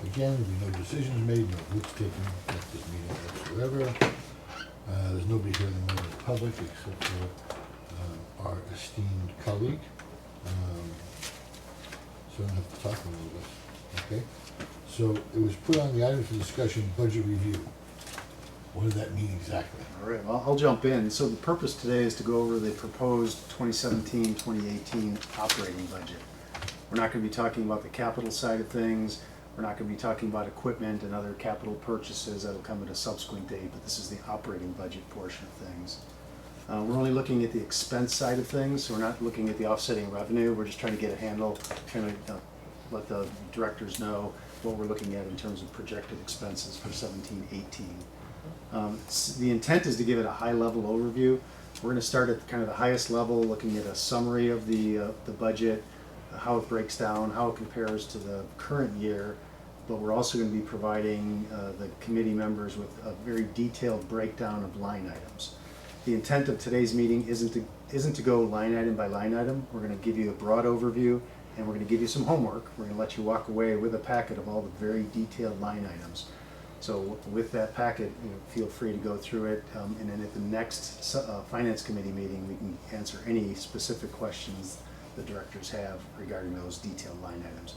Again, there'll be no decisions made, no votes taken at this meeting whatsoever. There's nobody here in the member of the public except for our esteemed colleague. So I don't have to talk a little bit, okay? So it was put on the item for discussion, budget review. What does that mean exactly? All right, well, I'll jump in. So the purpose today is to go over the proposed 2017-2018 operating budget. We're not going to be talking about the capital side of things. We're not going to be talking about equipment and other capital purchases that'll come at a subsequent date, but this is the operating budget portion of things. We're only looking at the expense side of things, so we're not looking at the offsetting revenue. We're just trying to get a handle, kind of let the directors know what we're looking at in terms of projected expenses for 17-18. The intent is to give it a high-level overview. We're going to start at kind of the highest level, looking at a summary of the budget, how it breaks down, how it compares to the current year, but we're also going to be providing the committee members with a very detailed breakdown of line items. The intent of today's meeting isn't to go line item by line item. We're going to give you a broad overview, and we're going to give you some homework. We're going to let you walk away with a packet of all the very detailed line items. So with that packet, feel free to go through it, and then at the next Finance Committee meeting, we can answer any specific questions the directors have regarding those detailed line items.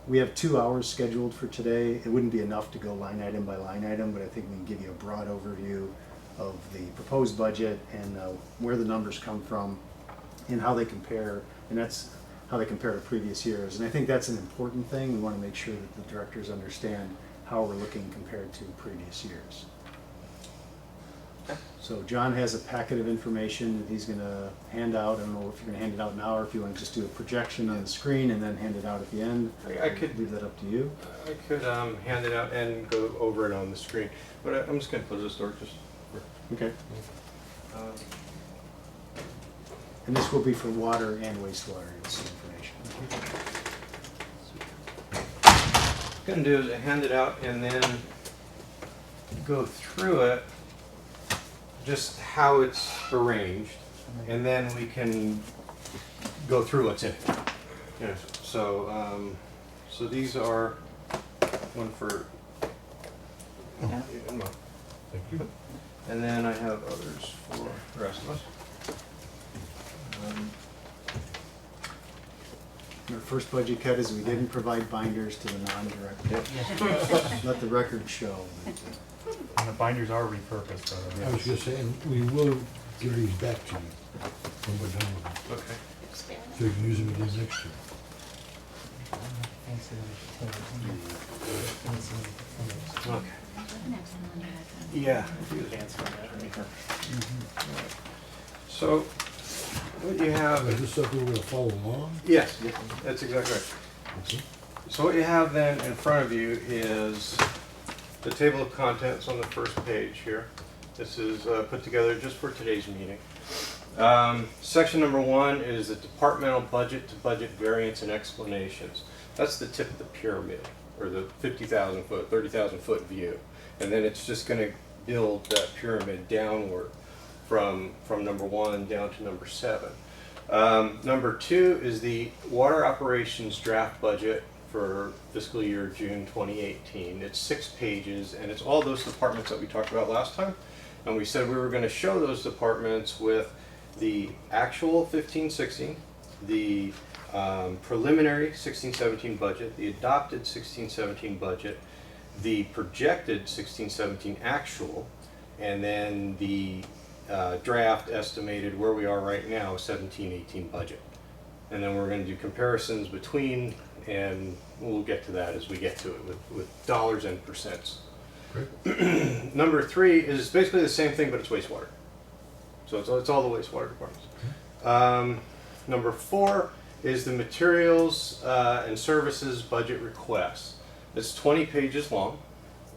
We have 2 hours scheduled for today. It wouldn't be enough to go line item by line item, but I think we can give you a broad overview of the proposed budget and where the numbers come from and how they compare, and that's how they compare to previous years. And I think that's an important thing. We want to make sure that the directors understand how we're looking compared to previous years. So John has a packet of information that he's going to hand out. I don't know if you're going to hand it out now or if you want to just do a projection on the screen and then hand it out at the end. I could leave that up to you. I could hand it out and go over it on the screen, but I'm just going to close this door just for, Okay. And this will be for water and wastewater, this information. What I'm going to do is hand it out and then go through it, just how it's arranged, and then we can go through what's in it. Yeah. So, so these are one for, Thank you. and then I have others for the rest of us. Our first budget cut is we didn't provide binders to the non-director. Let the record show. And the binders are repurposed, by the way. I was just saying, we will give these back to you when we're done with them, Okay. so you can use them again next year. Okay. Yeah. So, what you have Is this something we're going to follow along? yes, that's exactly right. Okay. So what you have then in front of you is the table of contents on the first page here. This is put together just for today's meeting. Section number 1 is the departmental budget to budget variance and explanations. That's the tip of the pyramid, or the 50,000 foot, 30,000 foot view. And then it's just going to build that pyramid downward from number 1 down to number 7. Number 2 is the water operations draft budget for fiscal year June 2018. It's 6 pages, and it's all those departments that we talked about last time. And we said we were going to show those departments with the actual 15-16, the preliminary 16-17 budget, the adopted 16-17 budget, the projected 16-17 actual, and then the draft estimated where we are right now, 17-18 budget. And then we're going to do comparisons between, and we'll get to that as we get to it with dollars and percents. Great. Number 3 is basically the same thing, but it's wastewater. So it's all the wastewater departments. Number 4 is the materials and services budget request. It's 20 pages long.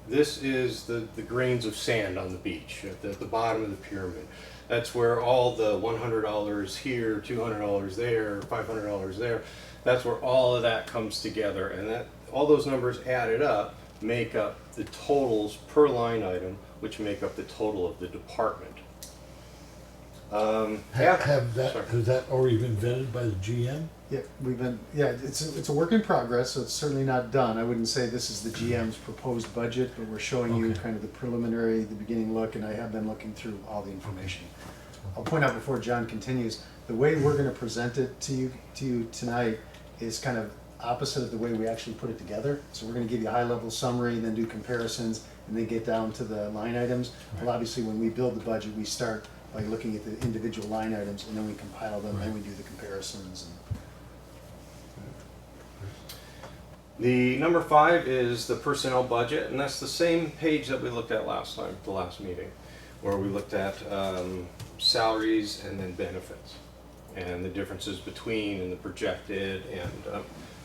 This is the grains of sand on the beach at the bottom of the pyramid. That's where all the $100 here, $200 there, $500 there, that's where all of that comes together. And that all those numbers added up make up the totals per line item, which make up the total of the department. Yeah. Has that already been vetted by the GM? Yeah, it's a work in progress, so it's certainly not done. I wouldn't say this is the GM's proposed budget, but we're showing you Okay. kind of the preliminary, the beginning look, and I have been looking through all the information. I'll point out before John continues, the way we're gonna present it to you tonight is kind of opposite of the way we actually put it together. So we're gonna give you a high-level summary, then do comparisons, and then get down to the line items. Well, obviously, when we build the budget, we start by looking at the individual line items, and then we compile them, then we do the comparisons. The number 5 is the personnel budget, and that's the same page that we looked at last time, the last meeting, where we looked at salaries and then benefits, and the differences between and the projected, and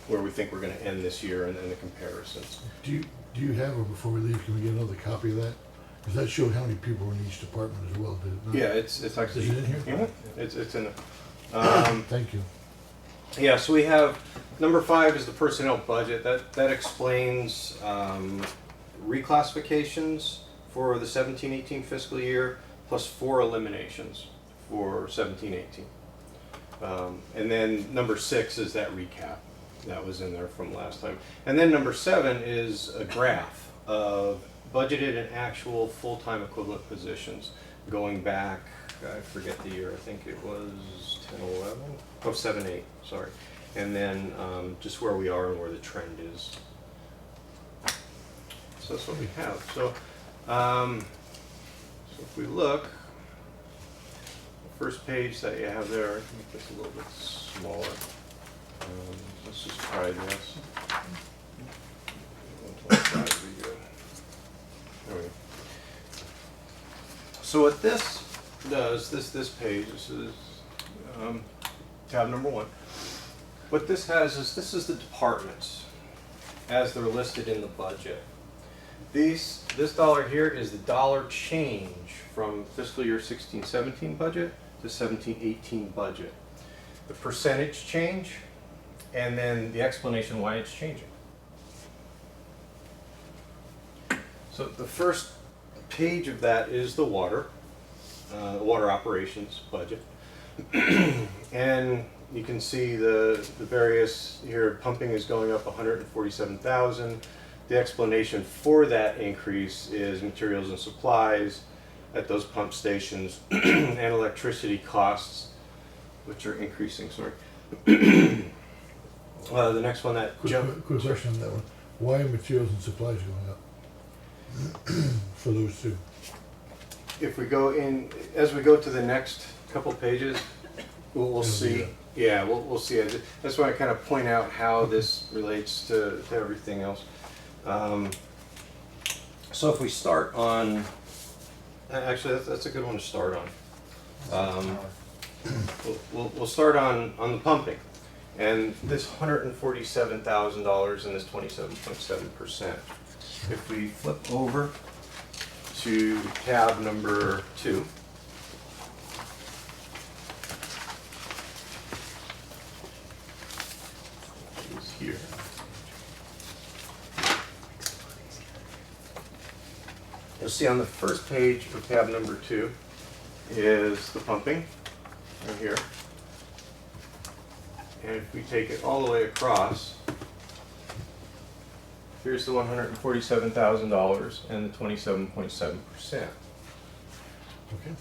where we think we're going to end this year, and then the comparisons. Do you have, or before we leave, can we get another copy of that? Because that showed how many people were in each department as well, did it not? Yeah, it's actually. Is it in here? Yeah, it's in it. Thank you. Yeah, so we have, number 5 is the personnel budget. That explains reclassifications for the 17-18 fiscal year, plus 4 eliminations for 17-18. And then number 6 is that recap that was in there from last time. And then number 7 is a graph of budgeted and actual full-time equivalent positions going back, I forget the year, I think it was 10, 11? Oh, 7, 8, sorry. And then just where we are and where the trend is. So that's what we have. So, so if we look, the first page that you have there, I can make this a little bit smaller. Let's just try this. 125 would be good. There we go. So what this does, this page, this is tab number 1. What this has is, this is the departments as they're listed in the budget. This dollar here is the dollar change from fiscal year 16-17 budget to 17-18 budget. The percentage change, and then the explanation why it's changing. So the first page of that is the water operations budget. And you can see the various here, pumping is going up 147,000. The explanation for that increase is materials and supplies at those pump stations and electricity costs, which are increasing, sorry. The next one that Quick question on that one. Why are materials and supplies going up for those two? If we go in, as we go to the next couple pages, we'll see. Yeah, we'll see. That's why I kind of point out how this relates to everything else. So if we start on, actually that's a good one to start on. We'll start on the pumping, and this $147,000 and this 27.7%. If we flip over to tab number 2. It's here. You'll see on the first page of tab number 2 is the pumping, right here. And if we take it all the way across, here's the $147,000 and the 27.7%. Okay.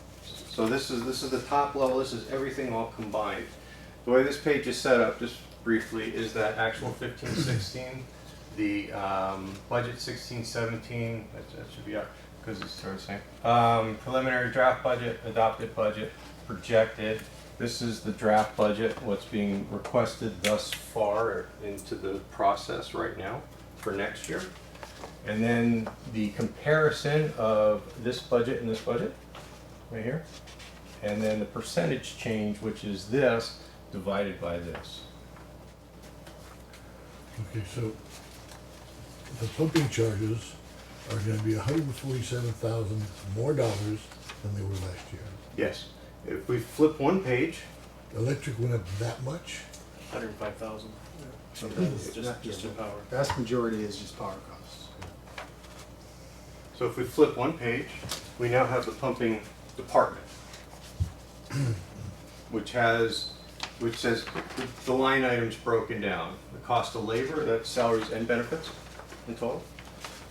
So this is the top level. This is everything all combined. The way this page is set up, just briefly, is that actual 15-16, the budget 16-17. That should be out because it's sort of the same. Preliminary draft budget, adopted budget, projected. This is the draft budget. What's being requested thus far into the process right now for next year. And then the comparison of this budget and this budget, right here. And then the percentage change, which is this, divided by this. Okay, so the pumping charges are going to be $147,000 more dollars than they were last year. Yes. If we flip one page, Electric went up that much? 105,000. So that's just your power. Vast majority is just power costs. so if we flip one page, we now have the pumping department. which says the line items broken down. The cost of labor, that's salaries and benefits in total.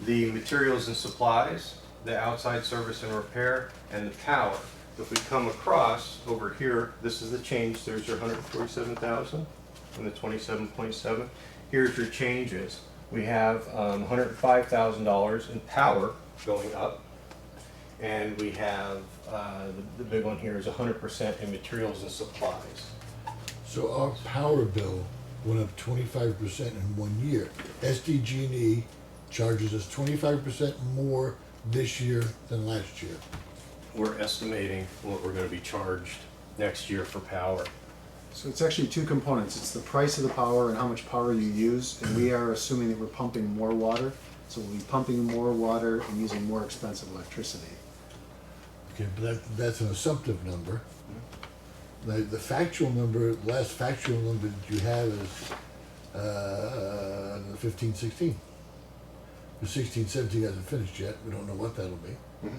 The materials and supplies, the outside service and repair, and the power. If we come across over here, this is the change. There's your 147,000 and the 27.7. Here's your changes. We have $105,000 in power going up, and we have the big one here is 100% in materials and supplies. So our power bill went up 25% in 1 year. SDG&E charges us 25% more this year than last year. We're estimating what we're going to be charged next year for power. So it's actually two components. It's the price of the power and how much power you use, and we are assuming that we're pumping more water. So we'll be pumping more water and using more expensive electricity. Okay, but that's an assumptive number. The factual number, the last factual number that you have is 15-16. The 16-17 hasn't finished yet. We don't know what that'll be. Mhm.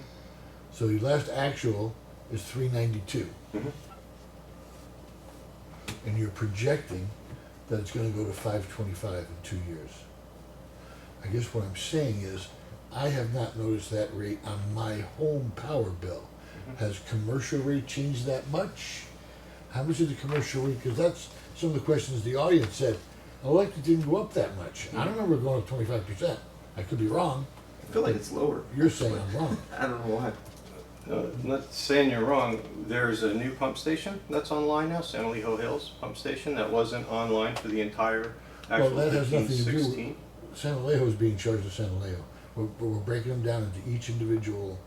So your last actual is 392. Mhm. And you're projecting that it's going to go to 525 in 2 years. I guess what I'm saying is I have not noticed that rate on my home power bill. Has commercial rate changed that much? How much did the commercial rate, because that's some of the questions the audience said, electric didn't go up that much. I don't remember going up 25%. I could be wrong. I feel like it's lower. You're saying I'm wrong. I don't know why. I'm not saying you're wrong. There's a new pump station that's online now, San Elijo Hills Pump Station, that wasn't online for the entire Well, actual that has nothing to do 15-16. with, San Alejo is being charged to San Alejo. We're breaking them down into each individual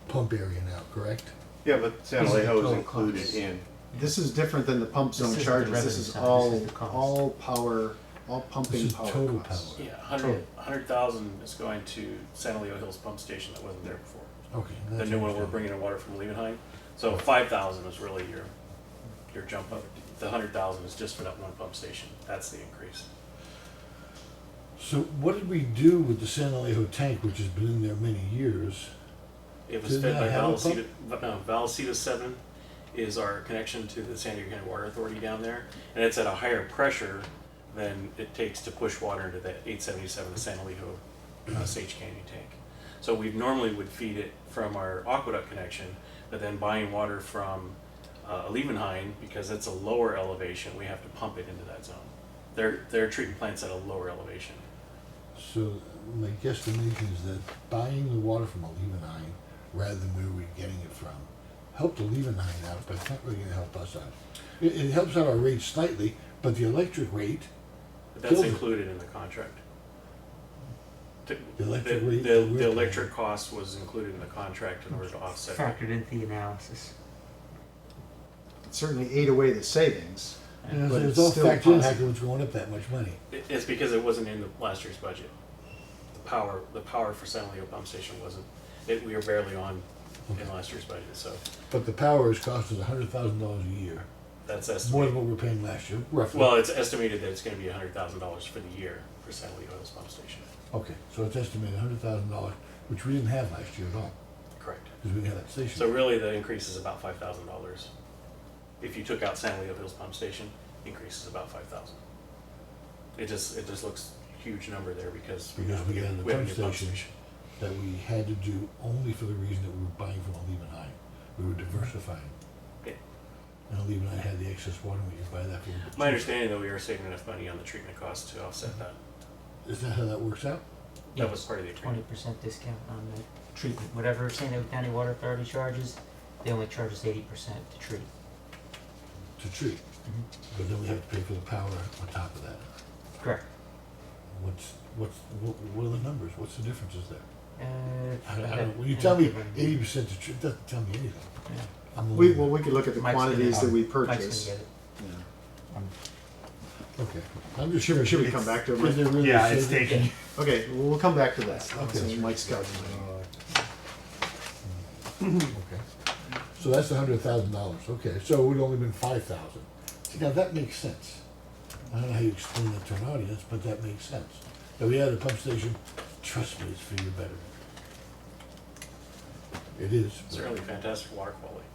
pump area now, correct? Yeah, but San This is the Alejo is total included cost. in. This is different than the pump This zone isn't the charges. This revenue is side, all, this is the cost. all power, all This pumping is power total costs. power. Yeah, 100,000 is going to San Elijo Hills Pump Station that wasn't there before. Okay. The that's new one, we're understandable. bringing in water from Liebenheim. So 5,000 is really your jump up. The 100,000 is just for that one pump station. That's the increase. So what did we do with the San Alejo tank, which has been in there many years? It was Didn't fed by that have a Vallecitos. No, Vallecitos 7 is our connection to the San Diego County Water Authority down there, and it's at a higher pressure than it takes to push water into that 877, the San Elijo Sage Canyon tank. So we normally would feed it from our aqueduct connection, but then buying water from Liebenheim, because it's a lower elevation, we have to pump it into that zone. Their treatment plant's at a lower elevation. So my guesstimation is that buying the water from a Liebenheim rather than where we're getting it from helped the Liebenheim out, but it's not really going to help us out. It helps out our rate slightly, but the electric rate, But that's Kills it. included in the contract. The electric rate The that we're paying. electric cost was included in the contract in order to offset. Factored into the analysis. It certainly ate away the savings. But it's it's all still factored in, how positive. come it's going up that much money? It's because it wasn't in the last year's budget. The power for San Leo Pump Station wasn't, we were barely on in last year's budget, so But the power has cost us $100,000 a year, that's more than estimated. what we were paying last year, roughly. Well, it's estimated that it's gonna be $100,000 for the year for San Leo Hills Pump Station. Okay, so it's estimated $100,000, which we didn't have last year at all, Correct. because we didn't have that station. So really, the increase is about $5,000. If you took out San Leo Hills Pump Station, the increase is about 5,000. It just looks huge number there because Because we had the we have a pump new pump station that we had to do only for the reason that we were buying from a Liebenheim. We were diversifying. Yeah. And a Liebenheim had the excess water, we could buy that for. My understanding though, we are saving enough money on the treatment costs to offset that. Is that how that works out? That was part of the agreement. 20% discount on the treatment. Whatever San Diego County Water Authority charges, they only charge us 80% to treat. To treat, but then we have to pay for the power on top of that. Correct. What are the numbers? What's the differences there? I don't know. When you I tell me don't remember. 80% to treat, doesn't tell me anything. Yeah. I'm a We little- could look at the Mike's gonna- quantities that we Mike's gonna purchase. get it. Okay, I'm just Should we curious. come back to it, Is there really Yeah, a it's savings? taking. Okay, well, we'll come back to that. Okay. So Mike's calculating. Okay, so that's $100,000, okay, so it would only been 5,000. See, now that makes sense. I don't know how you explain that to an audience, but that makes sense. If we had a pump station, trust me, it's for your betterment. It is. It's really fantastic water quality.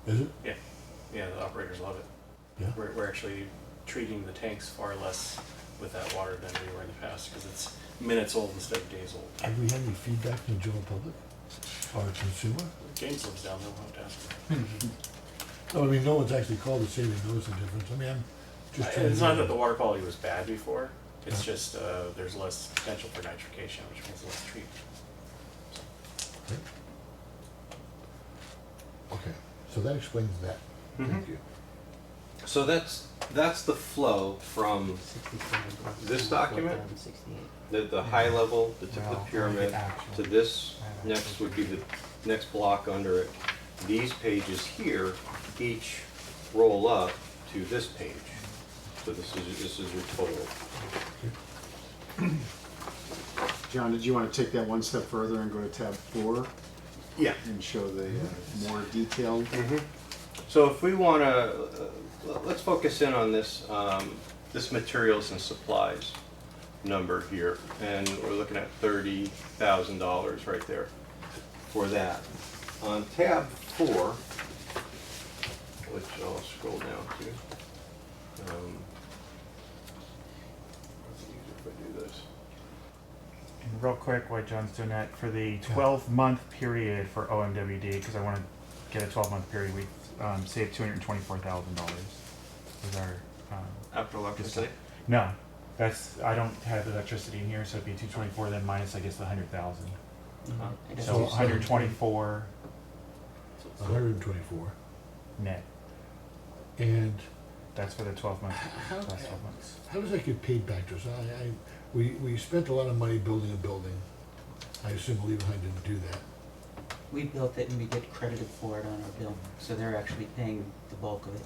Is it? Yeah, the operators love it. Yeah. We're actually treating the tanks far less with that water than we were in the past, because it's minutes old instead of days old. Have we had any feedback from the general public or consumer? James lives down there, we'll have to ask him. No, I mean, no one's actually called to say they noticed a difference. I mean, I'm just trying to. It's not that the water quality was bad before, it's just there's less potential for nitrification, which means less treatment. Okay, so that explains that. Thank you. So that's the flow from 67, This document? 4,068. the high level, the tip of Well, the pyramid, actual. to this next would be the next block under it. These pages here each roll up to this page. So this is your total. John, did you want to take that one step further and go to tab 4 Yeah. and show the more detailed? So if we want to, let's focus in on this, this materials and supplies number here, and we're looking at $30,000 right there for that. On tab 4, which I'll scroll down to. It's easier if I do this. And real quick, while John's doing that, for the 12-month period for OMWD, because I want to get a 12-month period, we saved $224,000. Was our After electricity? no, that's I don't have electricity in here, so it'd be 224 then minus I guess the 100,000. Mhm. So 124 124. net. And That's for the 12 months. how, Last 12 months. how does that get paid back to us? We spent a lot of money building a building. I assume Levi didn't do that. We built it and we get credited for it on our bill, so they're actually paying the bulk of it.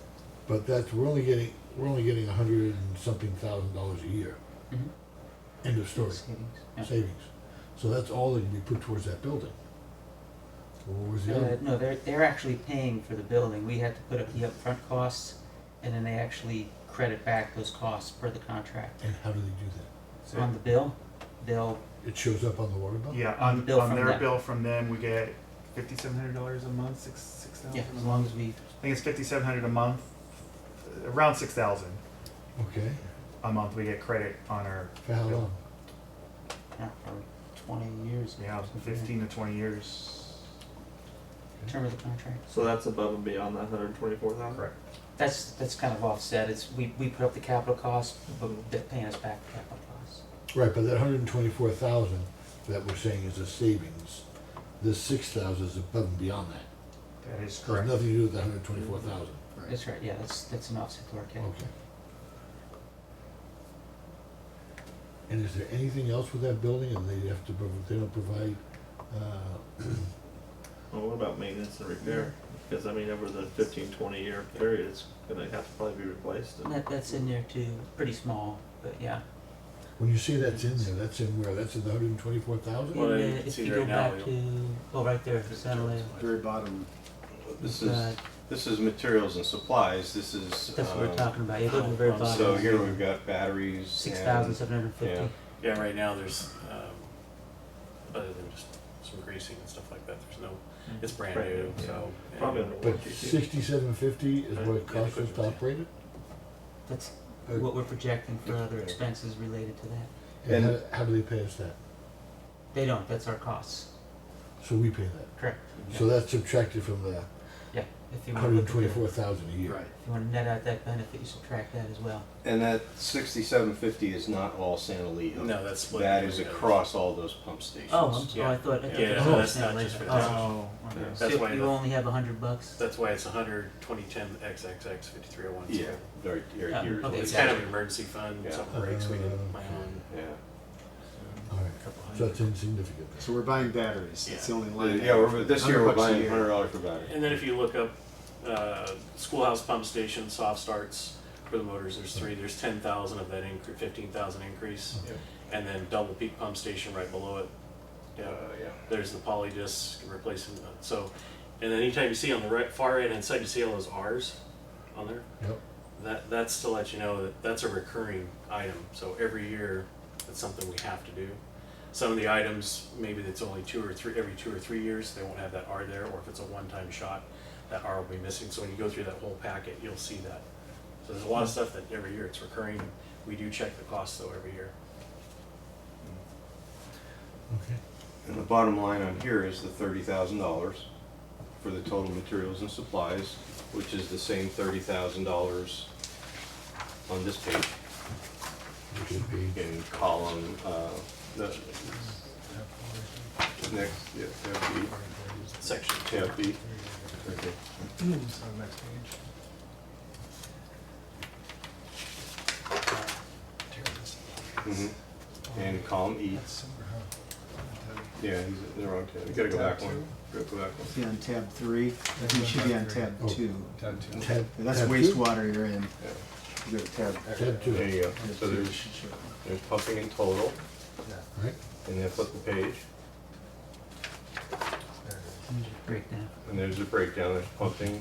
But we're only getting $100 and something thousand a year. Mm-hmm. End of story. Savings. Yeah. Savings. So that's all that can be put towards that building. Well, what was the other? No, they're actually paying for the building. We had to put up the upfront costs, and then they actually credit back those costs per the contract. And how do they do that? On the bill, they'll, It shows up on the water bill? Yeah, On the bill on from their them. bill from them, we get $5,700 a month, 6,000 yeah, a as month. long as we, I think it's $5,700 a month, around 6,000 Okay. a month. We get credit on our For how long? for 20 years. yeah, 15 to 20 years. Term of the contract. So that's above and beyond that 124,000? Correct. That's kind of offset. It's, we put up the capital costs, but they're paying us back the capital costs. Right, but that 124,000 that we're saying is a savings, this 6,000 is above and beyond that. That is Has correct. nothing to do with the 124,000. That's right, yeah, that's an offset to our capital. Okay. And is there anything else with that building, and they have to, they don't provide, Well, what about maintenance and repair? Because I mean, over the 15-20 year period, it's gonna have to probably be replaced. And that's in there too, pretty small, but yeah. when you say that's in there, that's in where? That's in the 124,000? Well, And, you can if see you right go now, back to, oh, right there, center layer. Very bottom. This We've is got- this is materials and supplies. This is That's what we're talking about, you go to the very bottom. So here we've got batteries. 6,750. Yeah. Yeah, right now there's, other than just some greasing and stuff like that, there's no, it's brand Brand new, new, yeah. so. Probably under But warranty too. 6,750 is what it Yeah, costs us to operate it? That's Uh, what we're projecting for other expenses related to that. And And- how do they pay us that? They don't, that's our costs, So we pay that. correct? So that's subtracted from the Yeah, if you want to look at the, if 124,000 a year. Right. you want to net out that benefit, you subtract that as well. And that 6,750 is not all San Elijo. No, that's split. That is between across all those pump stations. Oh, I Yeah. thought. Yeah, no, that's not just for Oh, this. Oh, okay. That's so why you the- only have $100. That's why it's 100, 2010, XXX, 5301. Yeah, very here. Okay. It's kind of an emergency fund, Yeah. something breaks, we didn't plan on. Yeah. All right, Couple so hundred. that's insignificant. So we're buying batteries. That's the only line. Yeah, this year we're $100 a buying year. $100 for battery. And then if you look up schoolhouse pump station, soft starts for the motors, there's three. There's 10,000 of that 15,000 increase. Okay. And then double peak pump station right below it. Yeah. There's the poly disc replacing that. So, and then anytime you see on the far right hand side, you see all those R's on there. Yep. That's to let you know that that's a recurring item. So every year, it's something we have to do. Some of the items, maybe it's only every 2 or 3 years, they won't have that R there, or if it's a one-time shot, that R will be missing. So when you go through that whole packet, you'll see that. So there's a lot of stuff that every year it's recurring. We do check the costs though every year. Okay. And the bottom line on here is the $30,000 for the total materials and supplies, which is the same $30,000 on this page Which would be, in column, the next, yeah, tab B, Section tab B. Okay. And column E. Yeah, he's in the wrong tab. You gotta go back one. Go back one. See on tab 3, you should be on tab Oh. 2. tab, That's tab two? wastewater you're in. Yeah. You go to tab. Tab two. There you go. tab So 2, there's it should show. pumping in total, Right? and then flip the page, Breakdown. and there's a breakdown. There's pumping,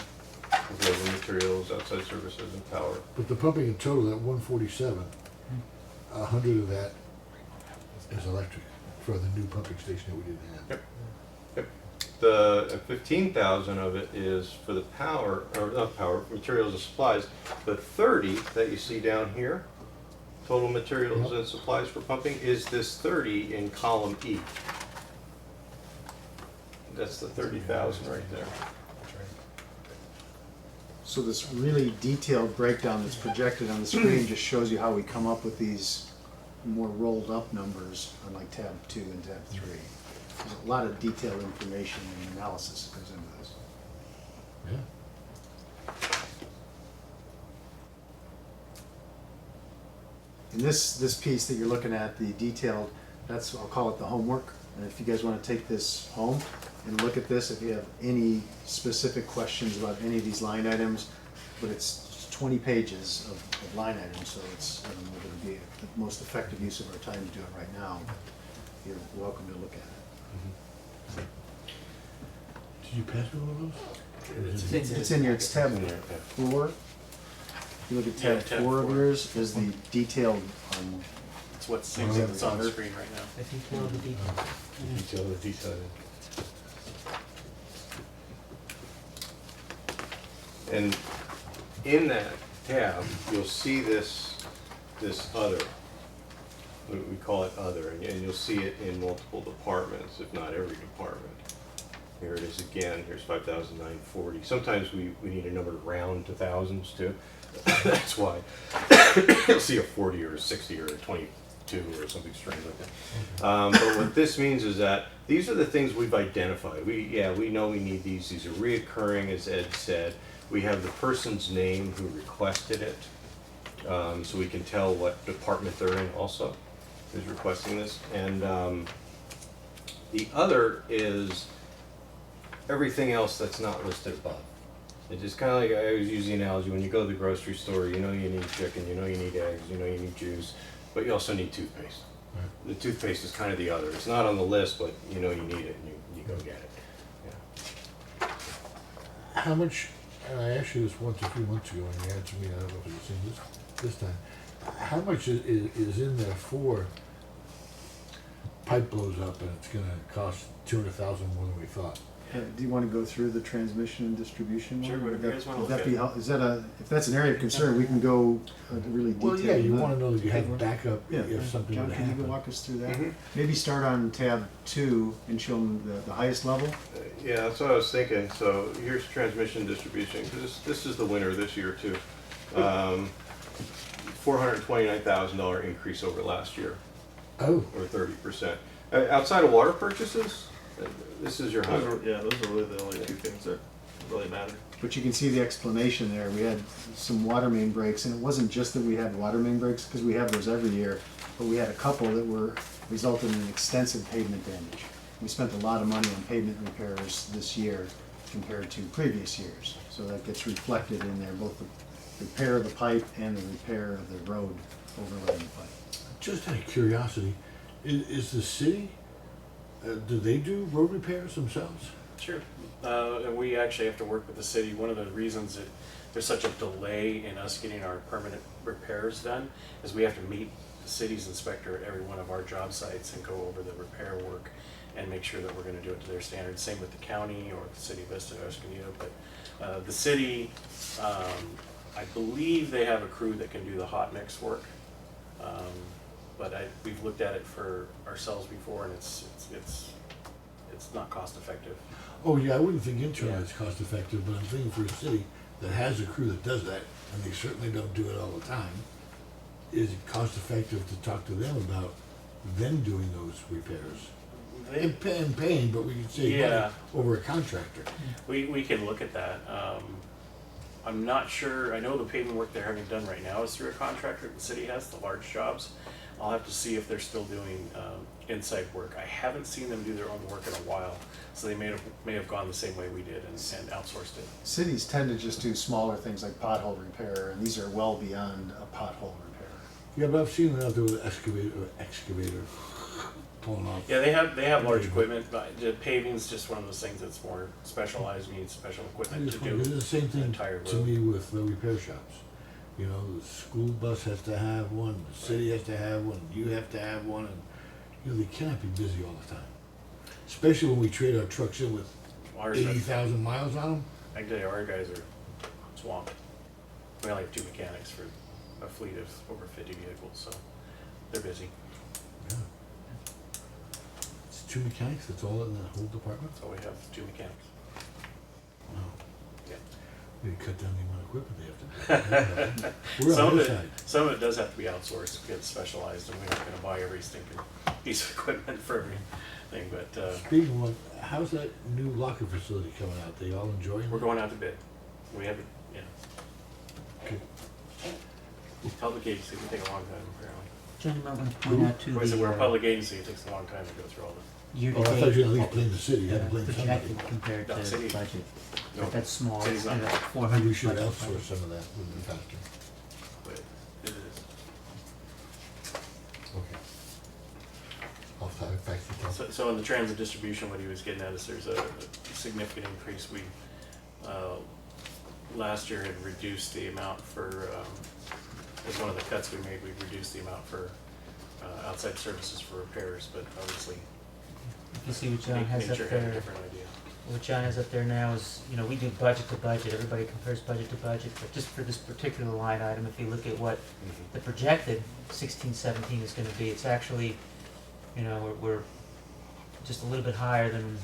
labor, materials, outside services, and power. But the pumping in total, that 147, 100 of that is electric for the new pumping station that we didn't have. Yep. The 15,000 of it is for the power, or not power, materials and supplies. The 30 that you see down here, total materials and supplies for pumping, is this 30 in column E. That's the 30,000 right there. So this really detailed breakdown that's projected on the screen just shows you how we come up with these more rolled up numbers on like tab 2 and tab 3. There's a lot of detailed information and analysis that goes into this. Yeah. And this piece that you're looking at, the detailed, that's, I'll call it the homework. And if you guys want to take this home and look at this, if you have any specific questions about any of these line items, but it's 20 pages of line items, so it's, I don't know if it would be the most effective use of our time to do it right now. You're welcome to look at it. Did you pass me one of those? Or is it- It's in your, it's tab In there, yeah. 4. If you look at Yeah, tab tab 4 of 4. yours, is the detailed It's what's on the screen right now. The detail of the detail. Detail. And in that tab, you'll see this other. We call it other, and you'll see it in multiple departments, if not every department. Here it is again. Here's 5,940. Sometimes we need a number to round to thousands too. That's why you'll see a 40 or a 60 or a 22 or something strange like that. But what this means is that these are the things we've identified. We know we need these. These are reoccurring, as Ed said. We have the person's name who requested it, so we can tell what department they're in also, who's requesting this. And the other is everything else that's not listed above. It's just kind of like, I always use the analogy, when you go to the grocery store, you know you need chicken, you know you need eggs, you know you need juice, but you also need toothpaste. Right. The toothpaste is kind of the other. It's not on the list, but you know you need it, and you go get it. Yeah. How much, and I asked you this once a few months ago, and you answered me, I don't know if it was in this time. How much is in there for pipe blows up and it's gonna cost 200,000 more than we thought? Do you want to go through the transmission and distribution? Sure, one? whatever you guys wanna Would look that at. be is that if that's an area of concern, we can go really detailed. Well, yeah, you on that. wanna know that you have backup Yeah, if something John, were to can you go happen. walk us through that? Mhm. Maybe start on tab 2 and show them the highest level. Yeah, that's what I was thinking. So here's transmission distribution, because this is the winner this year too. $429,000 increase over last year, Oh, or 30%. Outside of water purchases, this is your Those hundred. are really the only two things that really matter. But you can see the explanation there. We had some water main breaks, and it wasn't just that we had water main breaks, because we have those every year, but we had a couple that were resulted in extensive pavement damage. We spent a lot of money on pavement repairs this year compared to previous years. So that gets reflected in there, both the repair of the pipe and the repair of the road overlaying the pipe. just out of curiosity, is the city, do they do road repairs themselves? Sure. And we actually have to work with the city. One of the reasons that there's such a delay in us getting our permanent repairs done is we have to meet the the city's inspector at every one of our job sites and go over the repair work and make sure that we're gonna do it to their standards. Same with the county or the city of Vista or Escondido, but the city, I believe they have a crew that can do the hot mix work. But we've looked at it for ourselves before, and it's not cost effective. Oh, yeah, I wouldn't think internally Yeah. it's cost effective, but I'm thinking for a city that has a crew that does that, and they certainly don't do it all the time, is it cost effective to talk to them about them doing those repairs? And paying, but we can save money Yeah. over a contractor. We can look at that. I'm not sure, I know the paving work they're having done right now is through a contractor the city has, the large jobs. I'll have to see if they're still doing inside work. I haven't seen them do their own work in a while, so they may have gone the same way we did and outsourced it. Cities tend to just do smaller things like pothole repair, and these are well beyond a pothole repair. Yeah, but I've seen them out there with an excavator pulling off. Yeah, they have large equipment, but the paving's just one of those things that's more specialized, needs special I equipment to just wonder, do it's the same an thing entire to road. me with the repair shops. You know, the school bus has to have one, the city has to have one, you have to have one, and, you know, they cannot be busy all the time. Especially when we trade our trucks in with Ours, 80,000 miles on them. I can tell you, our guys are swamped. We only have 2 mechanics for a fleet of over 50 vehicles, so they're busy. Yeah. It's 2 mechanics, that's all in the whole department? So we have 2 mechanics. Wow. Yeah. We cut down the amount of equipment they have to do. We're Some on of this it, side. some of it does have to be outsourced, get specialized, and we're not gonna buy every stinking piece of equipment for everything, but, Speaking of, how's that new locker facility coming out? They all enjoying we're it? going out to bid. We have it, yeah. Okay. Public agency can take a long time, apparently. John, you might want to point out to Of course, if we're a the public agency, it takes a long time to go through all the, Oh, I thought you were gonna year-to-date leave blame the city, you had to blame somebody. projected compared No, to city. budget. no, But that's small, city's it's not, at Maybe 400. we should budget. outsource some of that, wouldn't be faster. but it is. Okay. I'll have it back to the council. So in the transit distribution, what he was getting at is there's a significant increase. We, last year had reduced the amount for, as one of the cuts we made, we reduced the amount for outside services for repairs, but obviously If you see what John has up nature had a there, different idea. what John has up there now is, you know, we do budget to budget, everybody compares budget to budget, but just for this particular line item, if you look at what the projected 16-17 is gonna be, it's actually, you know, we're just a little bit higher than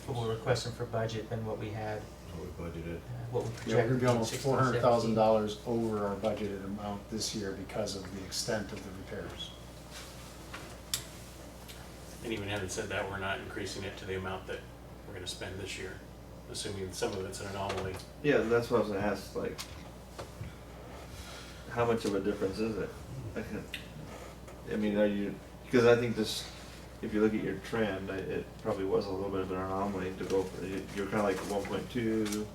what we're requesting for budget than what we had, We budgeted. what we Yeah, we're projected gonna be in almost 16-17. $400,000 over our budgeted amount this year because of the extent of the repairs. And even having said that, we're not increasing it to the amount that we're gonna spend this year, assuming some of it's an anomaly. Yeah, that's what I was gonna ask, like, how much of a difference is it? I mean, are you, because I think this, if you look at your trend, it probably was a little bit of an anomaly to go, you're kinda like 1.2,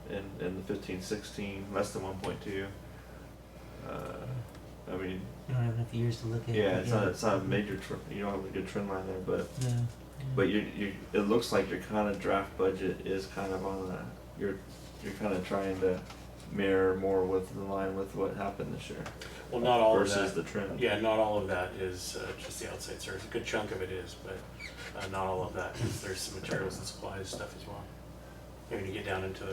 in the 15-16, less than 1.2. I mean, You don't have enough years to look at. yeah, but it's not a major, you don't have a good trend line there, but Yeah. But it looks like your kind of draft budget is kind of on you're kind of trying to mirror more with the line with what happened this year. Well, not all of versus that. the trend. Yeah, not all of that is just the outside service. A good chunk of it is, but not all of that. There's some materials and supplies stuff as well. And when you get down into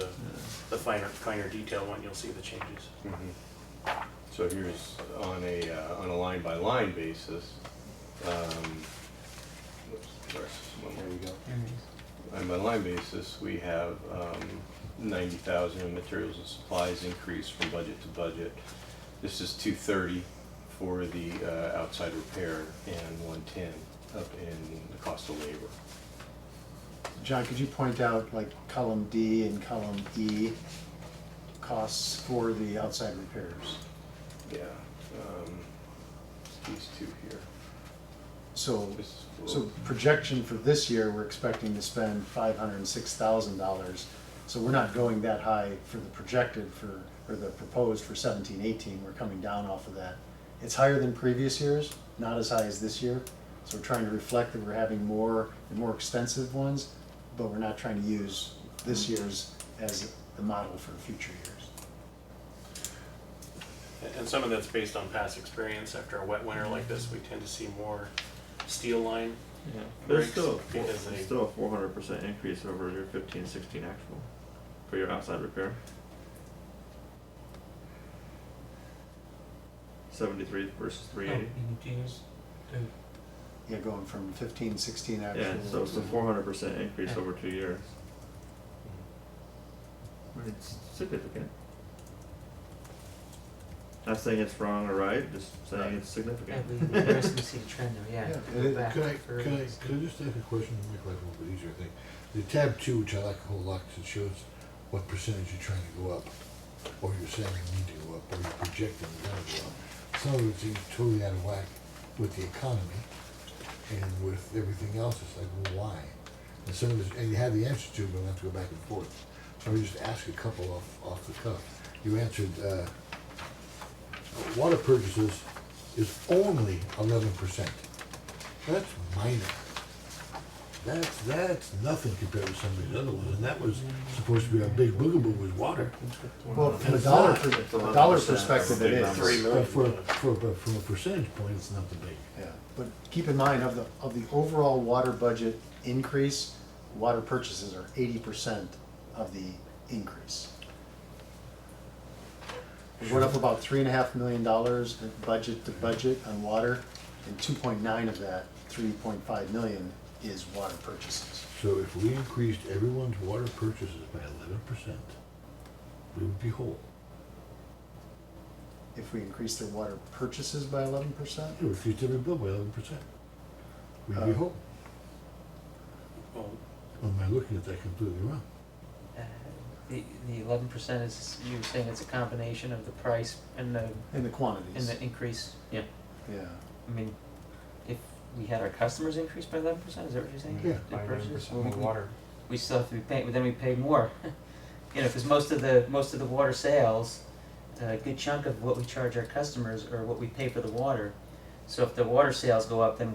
the finer detail one, you'll see the changes. So here's on a line by line basis. There you go. There it is. Line by line basis, we have 90,000 in materials and supplies increase from budget to budget. This is 230 for the outside repair and 110 up in the cost of labor. John, could you point out like column D and column E costs for the outside repairs? Yeah, these two here. So, This- so projection for this year, we're expecting to spend $506,000. So we're not going that high for the projected or the proposed for 17-18. We're coming down off of that. It's higher than previous years, not as high as this year. So we're trying to reflect that we're having more and more extensive ones, but we're not trying to use this year's as the model for future years. And some of that's based on past experience. After a wet winter like this, we tend to see more steel line. Yeah, but it's Breaks still, because it's they- still a 400% increase over your 15-16 actual for your outside repair. 73 versus Oh, 380. in 2 years? Yeah, going from 15, 16 actual. Yeah, so it's a to- 400% increase Yeah. over 2 years. It's significant. Not saying it's wrong or right, just saying it's Yeah, significant. we interested to see the trend there, yeah. Yeah, Go it- back Could I further. just ask a question to make life a little bit easier, I think? The tab 2, which I like a whole lot, 'cause it shows what percentage you're trying to go up, or you're saying you need to go up, or you're projecting you're gonna go up. Some of it seems totally out of whack with the economy and with everything else. It's like, well, why? And some of this, and you have the answer to it, but we have to go back and forth. So I just ask a couple off the cuff. You answered, water purchases is only 11%. That's minor. That's nothing compared to some of these other ones, and that was supposed to be our big boogaboo was water. Well, from a It's dollar, not. per- It's a dollar 11%. perspective, it is. 3 million. But from a percentage point, it's not the big. Yeah, but keep in mind, of the overall water budget increase, water purchases are 80% of the increase. We went up about $3.5 million in budget to budget on water, and 2.9 of that, 3.5 million, is water purchases. So if we increased everyone's water purchases by 11%, we would be whole. If we increase their water purchases by 11%, If we increased every bill by 11%, we'd be whole. Well, Or am I looking at that completely wrong? The 11% is, you were saying it's a combination of the price and in the quantities. the increase, yeah. Yeah. I mean, if we had our customers increase by 11%, is that what you're saying? Yeah. The By purchases? 11% Well, more water. we still have to be paying, but then we pay more. You know, because most of the water sales, a good chunk of what we charge our customers are what we pay for the water. So if the water sales go up, then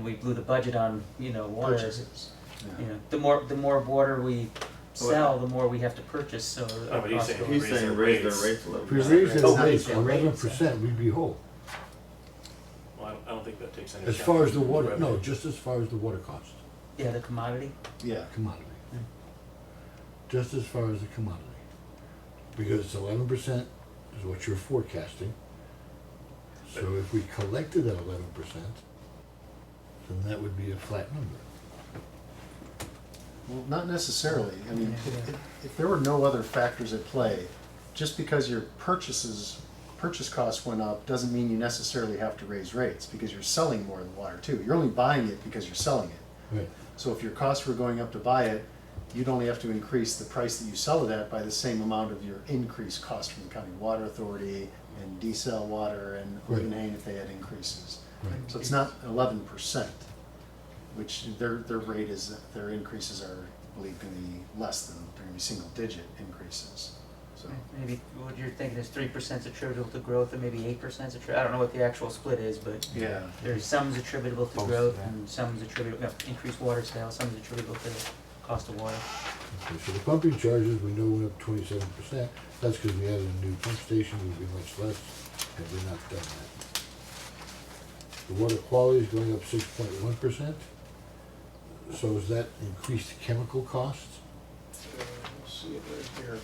we blew the budget on, you know, water. Purchases. You Yeah. know, the more water we sell, the more we have to purchase, so Oh, our but he's costs saying go He's up. Raise saying their raise their rates. rates a little If we bit. raised Oh, that raise rate their rates. 11%, we'd be whole. well, I don't think that takes any As account far of as the water, revenue. no, just as far as the water cost, Yeah, the commodity. Yeah. commodity. Mm. Just as far as the commodity. Because 11% is what you're forecasting. So if we collected that 11%, then that would be a flat number. Well, not necessarily. I mean, Yeah. if there were no other factors at play, just because your purchase costs went up doesn't mean you necessarily have to raise rates, because you're selling more of the water too. You're only buying it because you're selling it. Right. So if your costs were going up to buy it, you'd only have to increase the price that you sell it at by the same amount of your increased cost from the county water authority and D-cell water and Right. Odenhain if they had increases. Right. So it's not 11%, which their rate is, their increases are, I believe, going to be less than, they're going to be single-digit increases. So Maybe what you're thinking is 3% attributable to growth, and maybe 8% attributable. I don't know what the actual split is, but yeah, there's some's attributable to Close to growth, that. and some's attributable, increased water sales, some's attributable to the cost of water. Okay, so the pumping charges, we know went up 27%. That's because we added a new pump station, it would be much less, had we not done that. The water quality is going up 6.1%. So is that increased chemical costs? We'll see it right here.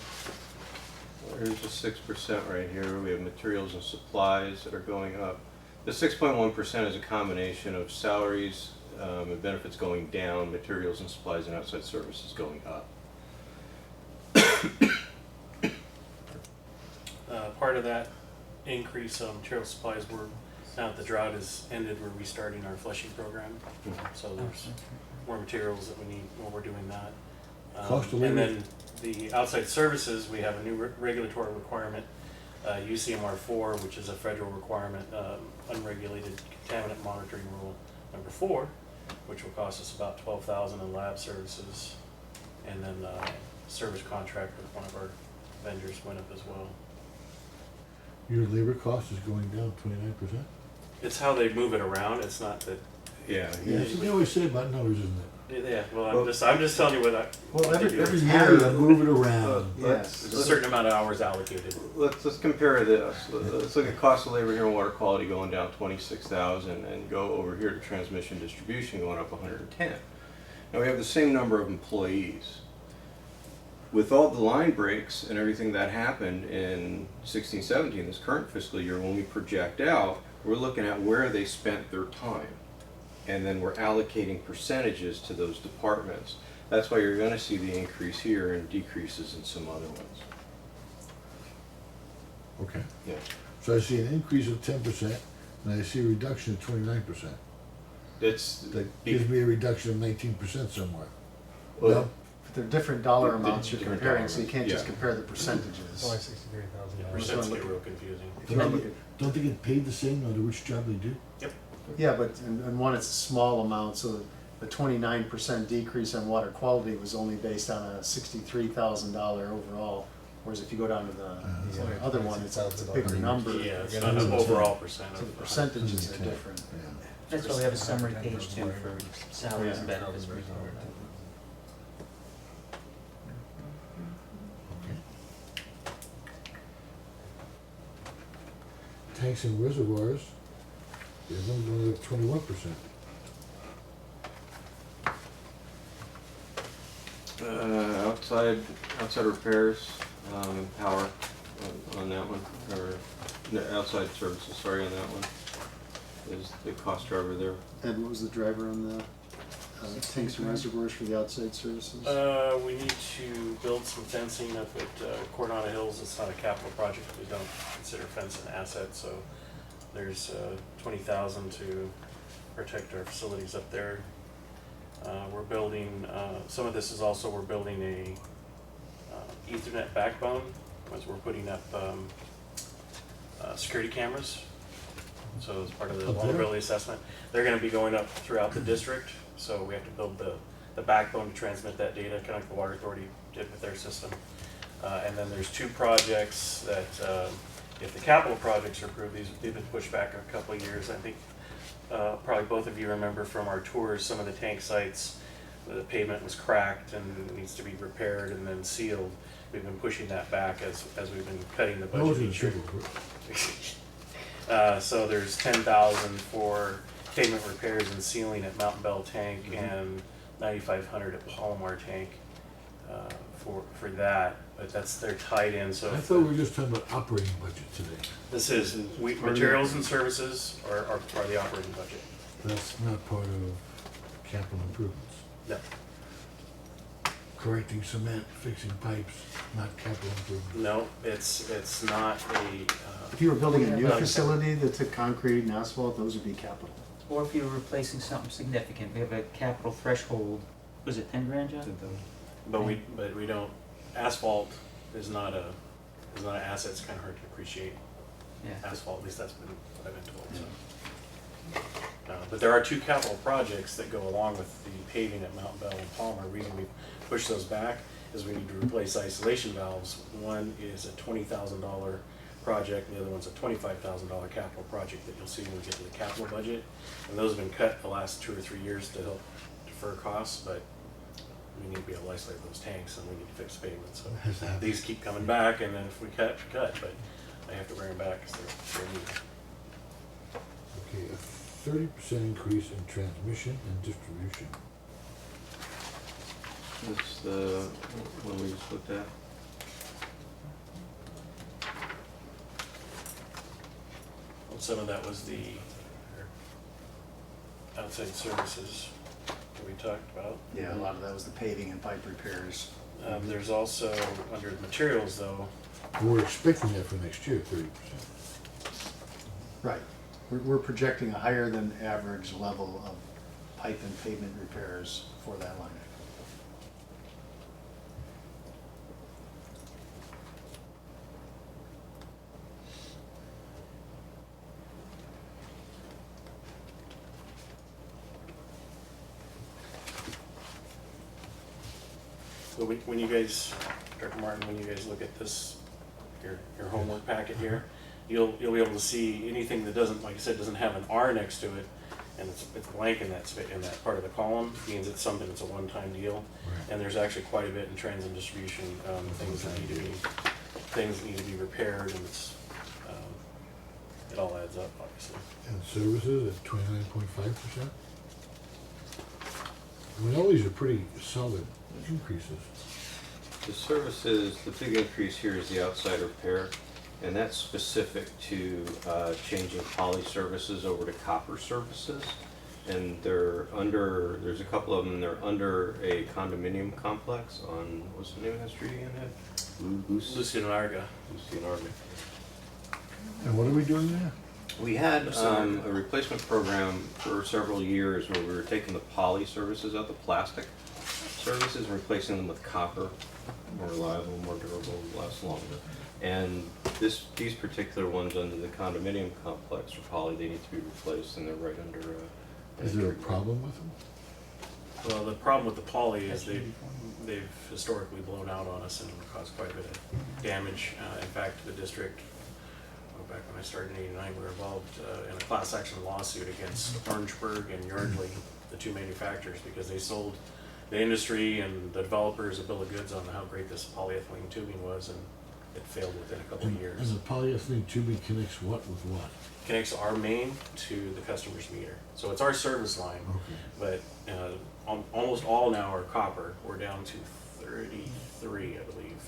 There's the 6% right here. We have materials and supplies that are going up. The 6.1% is a combination of salaries and benefits going down, materials and supplies and outside services going up. Part of that increase on material supplies, now that the drought is ended, we're restarting our flushing program. So there's more materials that we need while we're doing that. Cost of And living. then the outside services, we have a new regulatory requirement, UCMR 4, which is a federal requirement, unregulated contaminant monitoring rule number 4, which will cost us about $12,000 in lab services. And then service contract with one of our vendors went up as well. Your labor cost is going down 29%? It's how they move it around. It's not that Yeah. That's what they always say about numbers, isn't it? Yeah, well, I'm just telling you what I. Well, what they do. every How year, you move it around. yes. There's a certain amount of hours allocated. Let's compare this. Let's look at cost of labor here in water quality going down 26,000 and go over here to transmission distribution going up 110. Now we have the same number of employees. With all the line breaks and everything that happened in 16, 17, this current fiscal year, when we project out, we're looking at where they spent their time. And then we're allocating percentages to those departments. That's why you're gonna see the increase here and decreases in some other ones. Okay. Yeah. So I see an increase of 10%, and I see a reduction of 29%. It's, That gives me a reduction of 19% somewhere. well, No? But they're different dollar The amounts you're different comparing, dollar so you can't just amounts, compare the percentages. Only $63,000. Percents get real confusing. If you wanna look at- Don't they get paid the same no matter which job they do? Yeah, but in one, it's a small amount, so the 29% decrease on water quality was only based on a $63,000 overall. Whereas if you go down to the other one, it's a bigger number. Yeah, it's So not an overall percent. the percentages are different. Yeah. That's why we have a summary page too for salaries and Yeah. benefits. Tanks and reservoirs, they're going up 21%. outside repairs, power on that one, or no, outside services, sorry, on that one, is the cost driver there. Ed, what was the driver on the tanks and reservoirs for the outside services? We need to build some fencing up at Coronado Hills. It's not a capital project. We don't consider fence an asset, so there's 20,000 to protect our facilities up there. We're building, some of this is also, we're building a Ethernet backbone as we're putting up security cameras. So as part of the Up there? vulnerability assessment, they're gonna be going up throughout the district. So we have to build the backbone to transmit that data, kind of like the Water Authority did with their system. And then there's two projects that, if the capital projects are approved, they've been pushed back a couple of years. I think probably both of you remember from our tours, some of the tank sites, the pavement was cracked and needs to be repaired and then sealed. We've been pushing that back as we've been cutting the I was budget in each year. trouble. So there's 10,000 for pavement repairs and sealing at Mountain Bell Tank and 9,500 at Palomar Tank for that. But they're tied in. So I thought we were just talking about operating budget today. this is materials and services are part of the operating budget. That's not part of capital improvements. No. Correcting cement, fixing pipes, not capital improvements. No, it's not a. If you were building a new Yeah. facility that took concrete and asphalt, those would be capital. Or if you were replacing something significant, we have a capital threshold, was it 10 grand, John? But we don't. Asphalt is not an asset. It's kind of hard to appreciate Yeah. asphalt. At least that's been what I've been told. So. But there are two capital projects that go along with the paving at Mountain Bell and Palmer. The reason we push those back is we need to replace isolation valves. One is a $20,000 project, and the other one's a $25,000 capital project that you'll see when we get to the capital budget. And those have been cut the last 2 or 3 years to help defer costs, but we need to be able to isolate those tanks and we need to fix pavement. So Has to happen. these keep coming back, and then if we cut, we cut, but I have to bring them back because they're needed. Okay, a 30% increase in transmission and distribution. That's the one we just looked at. Some of that was the outside services that we talked about. Yeah, a lot of that was the paving and pipe repairs. There's also, under materials though, We're expecting that for next year, 30%. Right. We're projecting a higher than average level of pipe and pavement repairs for that line item. so when you guys, Dr. Martin, when you guys look at this, your homework packet here, you'll be able to see anything that doesn't, like I said, doesn't have an R next to it and it's blank in that part of the column, means it's something that's a one-time deal. Right. And there's actually quite a bit in trends and distribution, things that need to be repaired, and it all adds up, obviously. And services at 29.5%. I mean, all these are pretty solid increases. The services, the big increase here is the outside repair, and that's specific to changing poly services over to copper services. And there's a couple of them, they're under a condominium complex on, what's the name of that street again, Ed? Lucy and Larga. Lucy and Arga. And what are we doing there? We had a replacement program for several years where we were taking the poly services out, the plastic services, and replacing them with copper, more reliable, more durable, last longer. And these particular ones under the condominium complex are poly, they need to be replaced, and they're right under. Is there a problem with them? Well, the problem with the poly is they've historically blown out on us and caused quite a bit of damage. In fact, the district, back when I started in '89, we were involved in a class action lawsuit against Orangeburg and Yardley, the two manufacturers, because they sold the industry and the developers a bill of goods on how great this polyethylene tubing was, and it failed within a couple of And years. the polyethylene tubing connects what with what? Connects our main to the customer's meter. So it's our service line, Okay. but almost all now are copper. We're down to 33, I believe.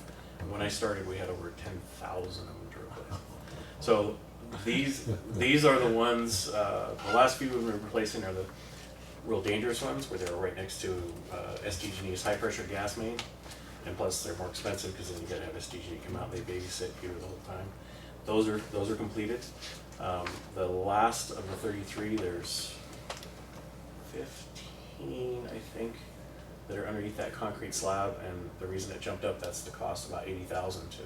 When I started, we had over 10,000 of them to replace. So these are the ones, the last few we've been replacing are the real dangerous ones, where they're right next to SDG&E's high pressure gas main. And plus they're more expensive because then you gotta have SDG come out, they babysit you the whole time. Those are completed. The last of the 33, there's 15, I think, that are underneath that concrete slab, and the reason it jumped up, that's the cost, about $80,000 to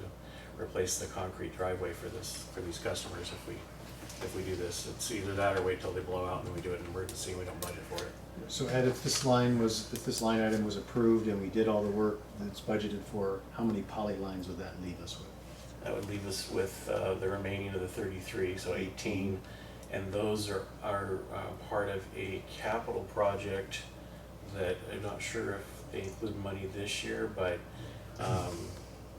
replace the concrete driveway for these customers if we do this. It's either that or wait till they blow out and then we do it in emergency and we don't budget for it. So Ed, if this line item was approved and we did all the work that's budgeted for, how many poly lines would that leave us with? That would leave us with the remaining of the 33, so 18, and those are part of a capital project that I'm not sure if they include money this year, but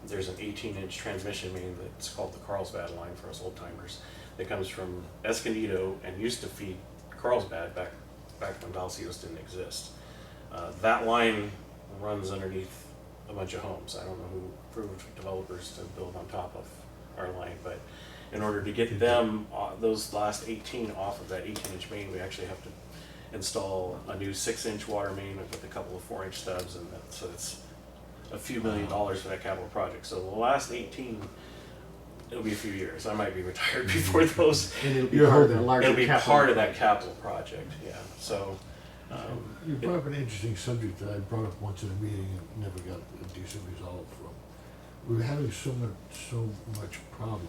there's an 18-inch transmission main that's called the Carlsbad line for us old timers that comes from Escondido and used to feed Carlsbad back when Vallecitos didn't exist. That line runs underneath a bunch of homes. I don't know who approved developers to build on top of our line, but in order to get them, those last 18 off of that 18-inch main, we actually have to install a new 6-inch water main with a couple of 4-inch stubs, and so it's a few $1 million for that capital project. So the last 18, it'll be a few years. I might be retired before those. And it'll be part of the larger It'll be capital part of that project. capital project, yeah. So. You brought up an interesting subject that I brought up once in a meeting and never got a decent result from. We were having so much problems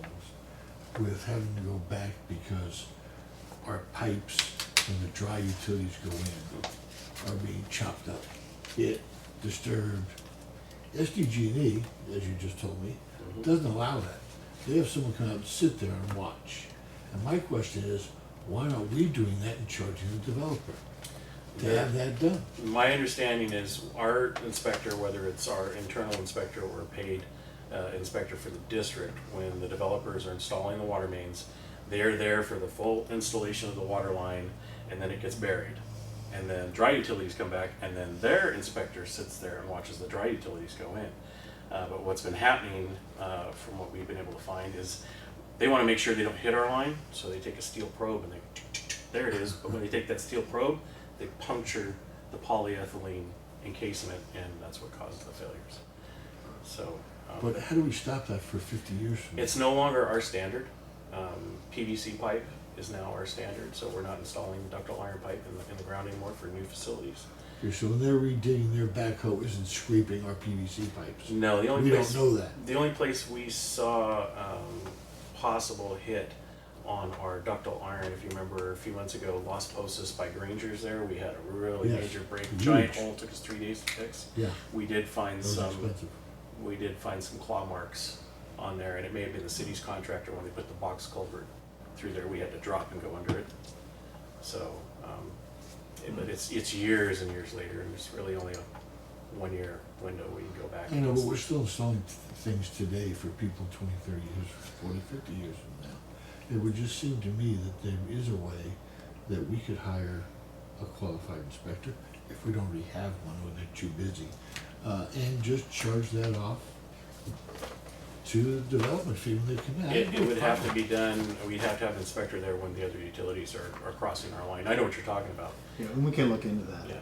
with having to go back because our pipes when the dry utilities go in are being chopped up, hit, disturbed. SDG&E, as you just told me, doesn't allow that. They have someone come out and sit there and watch. And my question is, why aren't we doing that and charging the developer to have that done? My understanding is our inspector, whether it's our internal inspector or a paid inspector for the district, when the developers are installing the water mains, they're there for the full installation of the water line, and then it gets buried. And then dry utilities come back, and then their inspector sits there and watches the dry utilities go in. But what's been happening, from what we've been able to find, is they want to make sure they don't hit our line, so they take a steel probe and they, there it is. But when they take that steel probe, they puncture the polyethylene encasement, and that's what causes the failures. So. But how do we stop that for 50 years from now? It's no longer our standard. PVC pipe is now our standard, so we're not installing ductile iron pipe in the ground anymore for new facilities. Okay, so when they're redigging, their backhoe isn't scraping our PVC pipes. No, the only We place, don't know that. The only place we saw possible hit on our ductile iron, if you remember a few months ago, Las Posas by Granger's there, we had a really Yes, major break, huge. giant hole, took us 3 days to fix. Yeah, We did find those are some. expensive. We did find some claw marks on there, and it may have been the city's contractor when they put the box culvert through there. We had to drop and go under it. So But it's years and years later, and it's really only a 1 year window we can go back. I know, but we're still installing things today for people 20, 30 years, 40, 50 years from now. It would just seem to me that there is a way that we could hire a qualified inspector, if we don't already have one or they're too busy, and just charge that off to the development fee when they come in. It would have to be done, we'd have to have an inspector there when the other utilities are crossing our line. I know what you're talking about, Yeah, and we can look into that. yeah.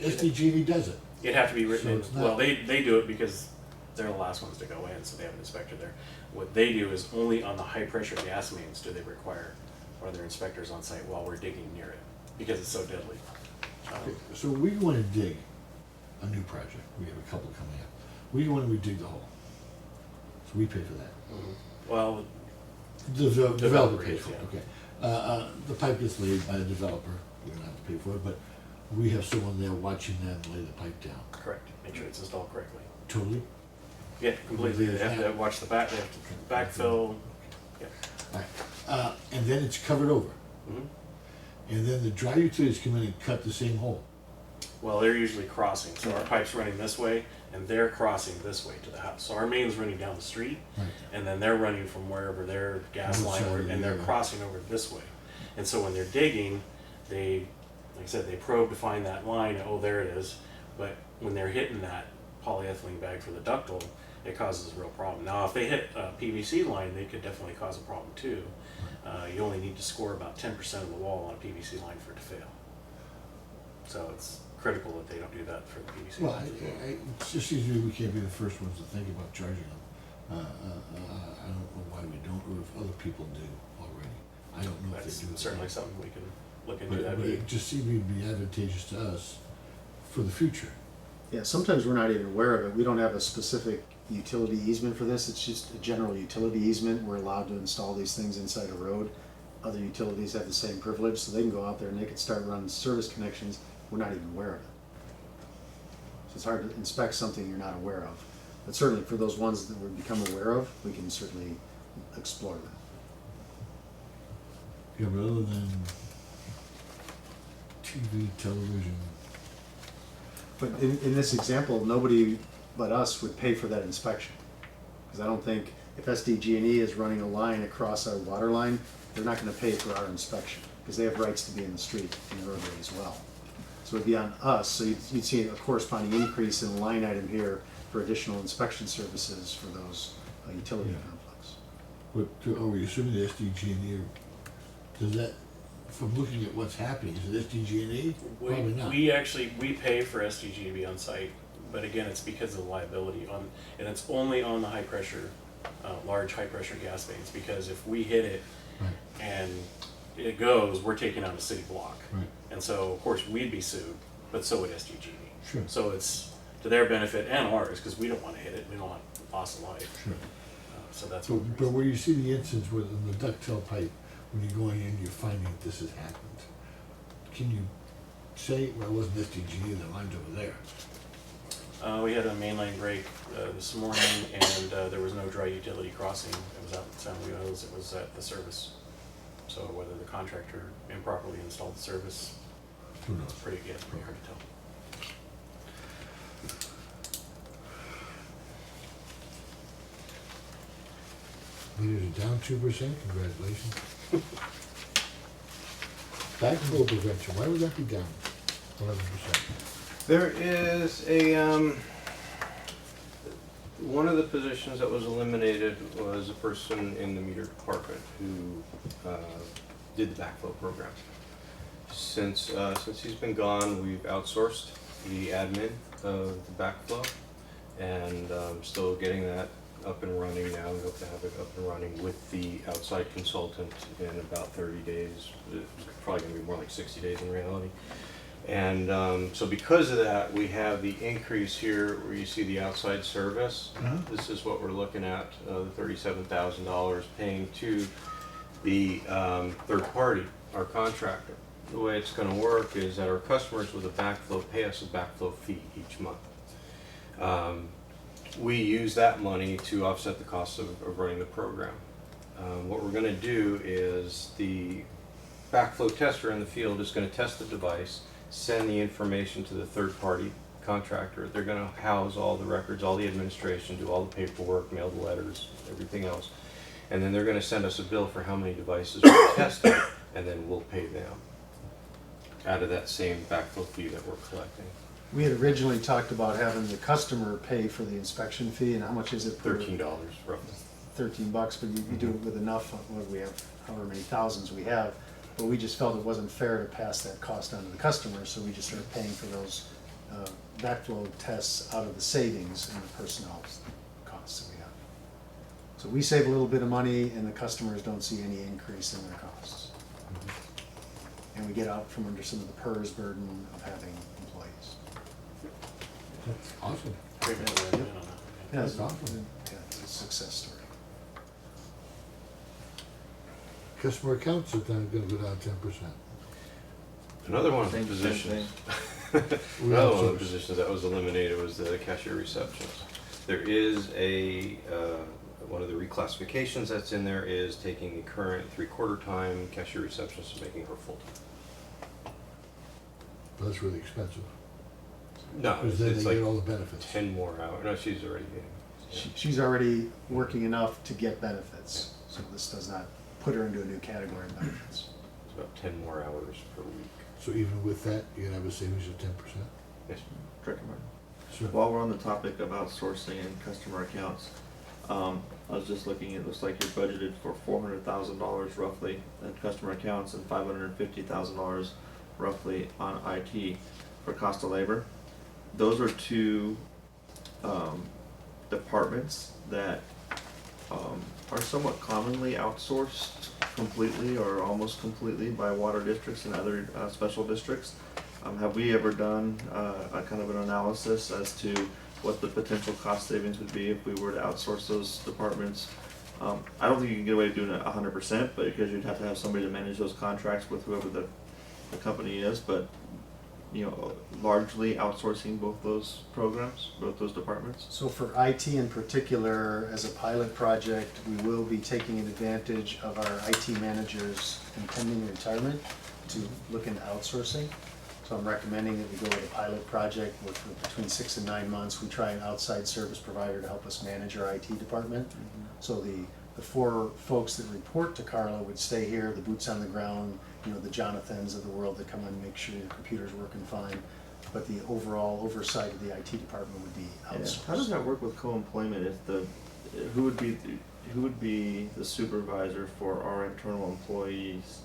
SDG&E does it. It'd have to be written So in, it's not- well, they do it because they're the last ones to go in, so they have an inspector there. What they do is only on the high pressure gas mains do they require one of their inspectors on site while we're digging near it, because it's so deadly. Okay, so we want to dig a new project. We have a couple coming up. We want to dig the hole. So we pay for that. Well, The developer Developer pays is, for it, yeah. okay. The pipe gets laid by the developer. We don't have to pay for it, but we have someone there watching them lay the pipe down. correct, make sure it's installed correctly. Totally? Yeah, completely, they have to watch the back, they have to backfill, yeah. Right. And then it's covered over. Mhm. And then the dry utilities come in and cut the same hole. Well, they're usually crossing, so our pipe's running this way, and they're crossing this way to the house. So our main's running down the street, Right. and then they're running from wherever their gas Which line, side of the and they're other? crossing over this way. And so when they're digging, they, like I said, they probe to find that line, and, oh, there it is. But when they're hitting that polyethylene bag for the ductile, it causes a real problem. Now, if they hit a PVC line, they could definitely cause a problem too. You only need to score about 10% of the wall on a PVC line for it to fail. So it's critical that they don't do that for the PVC Well, lines as well. it just seems to me we can't be the first ones to think about charging them. I don't know why we don't, or if other people do already. I don't know if That's they do. certainly something we can look into. But That'd but be, it just seems to be advantageous to us for the future. Yeah, sometimes we're not even aware of it. We don't have a specific utility easement for this. It's just a general utility easement. We're allowed to install these things inside a road. Other utilities have the same privilege, so they can go out there and they can start running service connections. We're not even aware of it. So it's hard to inspect something you're not aware of. But certainly for those ones that we become aware of, we can certainly explore that. Yeah, but other than TV, television, But in this example, nobody but us would pay for that inspection. Because I don't think, if SDG&E is running a line across our water line, they're not gonna pay for our inspection, because they have rights to be in the street, in the roadway as well. So it'd be on us, so you'd see a corresponding increase in the line item here for additional inspection services for those utility Yeah. complex. but are we assuming the SDG&E, does that, from looking at what's happening, is it SDG&E? Probably not. we actually, we pay for SDG to be on site, but again, it's because of the liability on, and it's only on the high pressure, large high pressure gas mains, because if we hit it Right, and it goes, we're taking out a city block. right, And so, of course, we'd be sued, but so would SDG. sure, So it's to their benefit and ours, because we don't want to hit it, we don't want loss of life. sure. So that's what. But where you see the instance with the ductile pipe, when you're going in, you're finding this has happened. Can you say, well, it wasn't SDG, the line's over there? We had a mainline break this morning, and there was no dry utility crossing. It was out in San Luis. It was at the service. So whether the contractor improperly installed the service, Who knows? pretty hard to tell. Meters are down 2%, congratulations. Backflow prevention, why would that be down 11%? There is a, one of the positions that was eliminated was a person in the meter department who did the backflow program. Since he's been gone, we've outsourced the admin of the backflow, and still getting that up and running now. We hope to have it up and running with the outside consultant in about 30 days. It's probably gonna be more like 60 days in reality. And so because of that, we have the increase here where you see the outside service. This is what we're looking at, the $37,000 paying to the third party, our contractor. The way it's gonna work is that our customers with a backflow pay us a backflow fee each month. We use that money to offset the cost of running the program. What we're gonna do is backflow tester in the field is going to test the device, send the information to the third-party contractor. They're going to house all the records, all the administration, do all the paperwork, mail the letters, everything else. And then they're going to send us a bill for how many devices we tested, and then we'll pay them out of that same backflow fee that we're collecting. We had originally talked about having the customer pay for the inspection fee, and how much is it per? $13 roughly. $13, but you do it with enough, what we have, however many thousands we have, but we just felt it wasn't fair to pass that cost on to the customer, so we just started paying for those backflow tests out of the savings and the personnel costs that we have. So we save a little bit of money, and the customers don't see any increase in their costs. And we get out from under some of the PERS burden of having employees. That's awesome. Great to have you in on that. Yeah, That's awesome. Yeah, it's a success story. Customer accounts are gonna go down 10%. Another one of the Same positions. We Another one of outsource. the positions that was eliminated was the cashier receptionist. There is a, one of the reclassifications that's in there is taking the current 3/4 time cashier receptionist and making her full-time. That's really expensive. No, Because then it's they get like all the benefits. 10 more hours. No, she's already getting. Yeah. She's already working enough to get benefits, so this does not put her into a new category of benefits. It's about 10 more hours per week. So even with that, you're gonna have a savings of 10%? Yes. Director Martin. Sure. While we're on the topic of outsourcing and customer accounts, I was just looking, it looks like you're budgeted for $400,000 roughly in customer accounts and $550,000 roughly on IT for cost of labor. Those are two departments that are somewhat commonly outsourced completely or almost completely by water districts and other special districts. Have we ever done a kind of an analysis as to what the potential cost savings would be if we were to outsource those departments? I don't think you can get away with doing it 100%, but because you'd have to have somebody to manage those contracts with whoever the company is, but you know, largely outsourcing both those programs, both those departments. So for IT in particular, as a pilot project, we will be taking advantage of our IT manager's impending retirement to look into outsourcing. So I'm recommending that we go with a pilot project where for between 6 and 9 months, we try an outside service provider to help us manage our IT department. So the 4 folks that report to Carla would stay here, the boots on the ground, you know, the Jonathans of the world that come and make sure your computer's working fine. But the overall oversight of the IT department would be outsourced. How does that work with co-employment? If who would be the supervisor for our internal employees?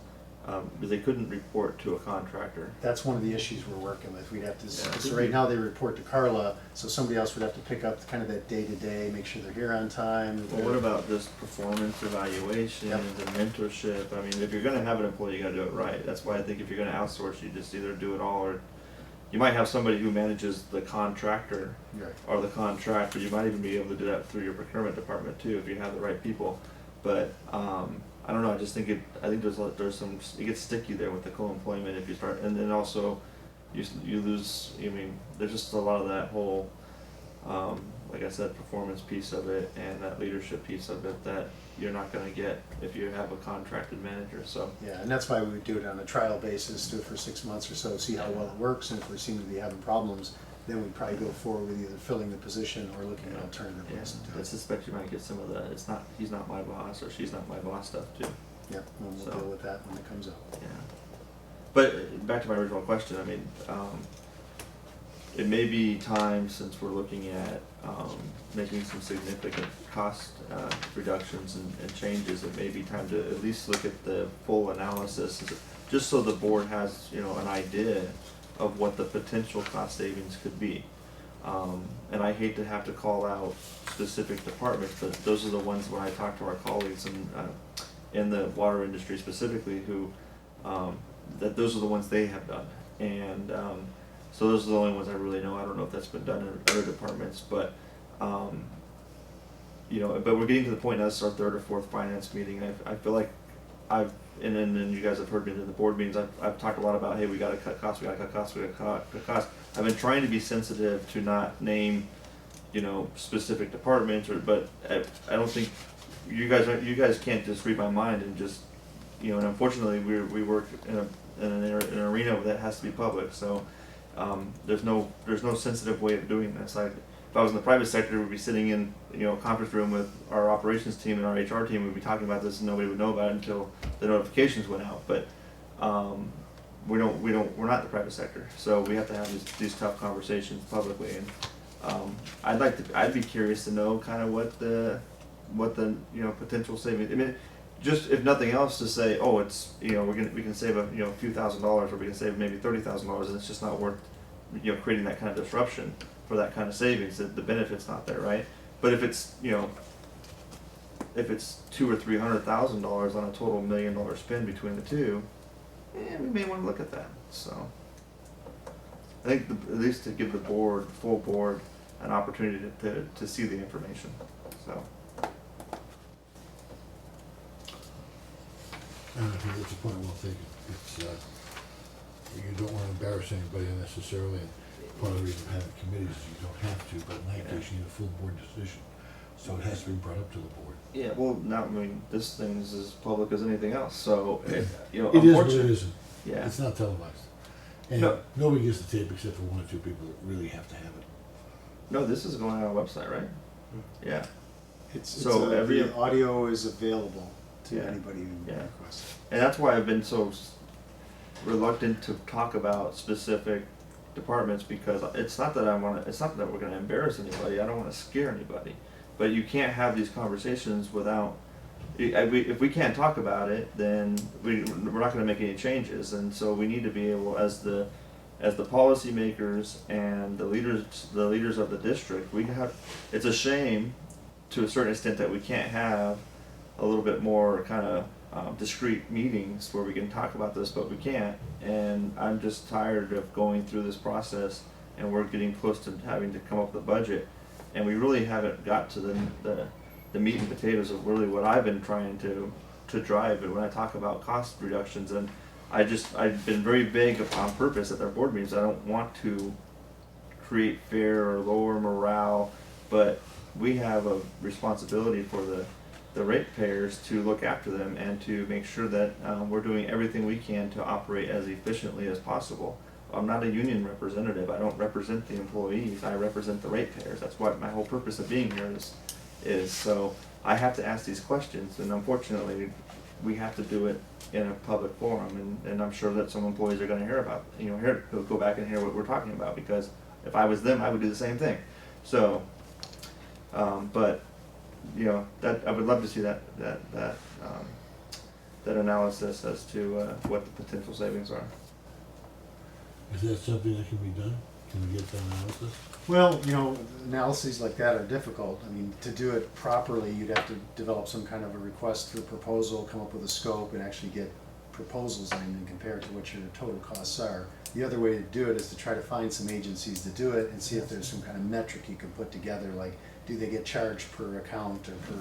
Because they couldn't report to a contractor. That's one of the issues we're working with. We'd have to, Yeah. so right now they report to Carla, so somebody else would have to pick up kind of that day-to-day, make sure they're here on time. that Well, they're- what about just performance evaluation Yep. and mentorship? I mean, if you're gonna have an employee, you gotta do it right. That's why I think if you're gonna outsource, you just either do it all, or you might have somebody who manages the contractor Right. or the contract, but you might even be able to do that through your procurement department too, if you have the right people. But, I don't know, I just think I think there's some, it gets sticky there with the co-employment if you start, and then also you lose, I mean, there's just a lot of that whole, like I said, performance piece of it and that leadership piece of it that you're not gonna get if you have a contracted manager, so. Yeah, and that's why we would do it on a trial basis, do it for 6 months or so, see how well it works, and if we seem to be having problems, then we'd probably go forward with either filling the position or looking at alternative Yeah, ways to do I it. suspect you might get some of the, he's not my boss or she's not my boss stuff too. Yeah, and we'll So- deal with that when it comes up. Yeah. But back to my original question, I mean, it may be time, since we're looking at making some significant cost reductions and changes, it may be time to at least look at the full analysis, just so the board has, you know, an idea of what the potential cost savings could be. And I hate to have to call out specific departments, but those are the ones when I talk to our colleagues in the water industry specifically who, that those are the ones they have done. And so those are the only ones I really know. I don't know if that's been done in other departments, but you know, but we're getting to the point now, this is our 3rd or 4th finance meeting. I feel like and then you guys have heard me in the board meetings, I've talked a lot about, hey, we gotta cut costs, we gotta cut costs, we gotta cut costs. I've been trying to be sensitive to not name, you know, specific departments, but I don't think, you guys can't just read my mind and just, you know, and unfortunately, we work in an arena that has to be public, so there's no sensitive way of doing this. If I was in the private sector, we'd be sitting in, you know, a conference room with our operations team and our HR team. We'd be talking about this, and nobody would know about it until the notifications went out. But we're not the private sector, so we have to have these tough conversations publicly. And I'd be curious to know kind of what the you know, potential savings. I mean, just if nothing else, to say, oh, it's, you know, we can save a, you know, a few $1,000s, or we can save maybe $30,000, and it's just not worth, you know, creating that kind of disruption for that kind of savings. That the benefit's not there, right? But if it's, you know, if it's $200,000 or $300,000 on a total $1 million spend between the two, we may want to look at that. So I think at least to give the full board, an opportunity to see the information. So. And I think that's a point well taken. It's, you don't want to embarrass anybody unnecessarily, and part of the reason of having committees is you don't have to, but in that case, you need a full board decision. So it has to be brought up to the board. Yeah, well, now, I mean, this thing's as public as anything else, so, you know, It is, but unfortunately. it isn't. Yeah. It's not televised. And No. nobody gets the tape except for one or two people that really have to have it. No, this is going on our website, right? Yeah. So the audio is available to Yeah. anybody who Yeah. requests. And that's why I've been so reluctant to talk about specific departments, because it's not that we're going to embarrass anybody. I don't want to scare anybody. But you can't have these conversations without, if we can't talk about it, then we're not going to make any changes. And so we need to be able, as the policymakers and the leaders of the district, it's a shame to a certain extent that we can't have a little bit more kind of discrete meetings where we can talk about this, but we can't. And I'm just tired of going through this process, and we're getting close to having to come up with a budget, and we really haven't got to the meat and potatoes of really what I've been trying to drive. And when I talk about cost reductions, and I've been very vague on purpose at their board meetings. I don't want to create fear or lower morale, but we have a responsibility for the ratepayers to look after them and to make sure that we're doing everything we can to operate as efficiently as possible. I'm not a union representative. I don't represent the employees. I represent the ratepayers. That's what my whole purpose of being here is. So I have to ask these questions, and unfortunately, we have to do it in a public forum. And I'm sure that some employees are going to go back and hear what we're talking about, because if I was them, I would do the same thing. So, but you know, that I would love to see that analysis as to what the potential savings are. Is that something that can be done? Can we get that analysis? Well, you know, analyses like that are difficult. I mean, to do it properly, you'd have to develop some kind of a request for proposal, come up with a scope, and actually get proposals in and compare it to what your total costs are. The other way to do it is to try to find some agencies to do it and see if there's some kind of metric you can put together, like do they get charged per account or per,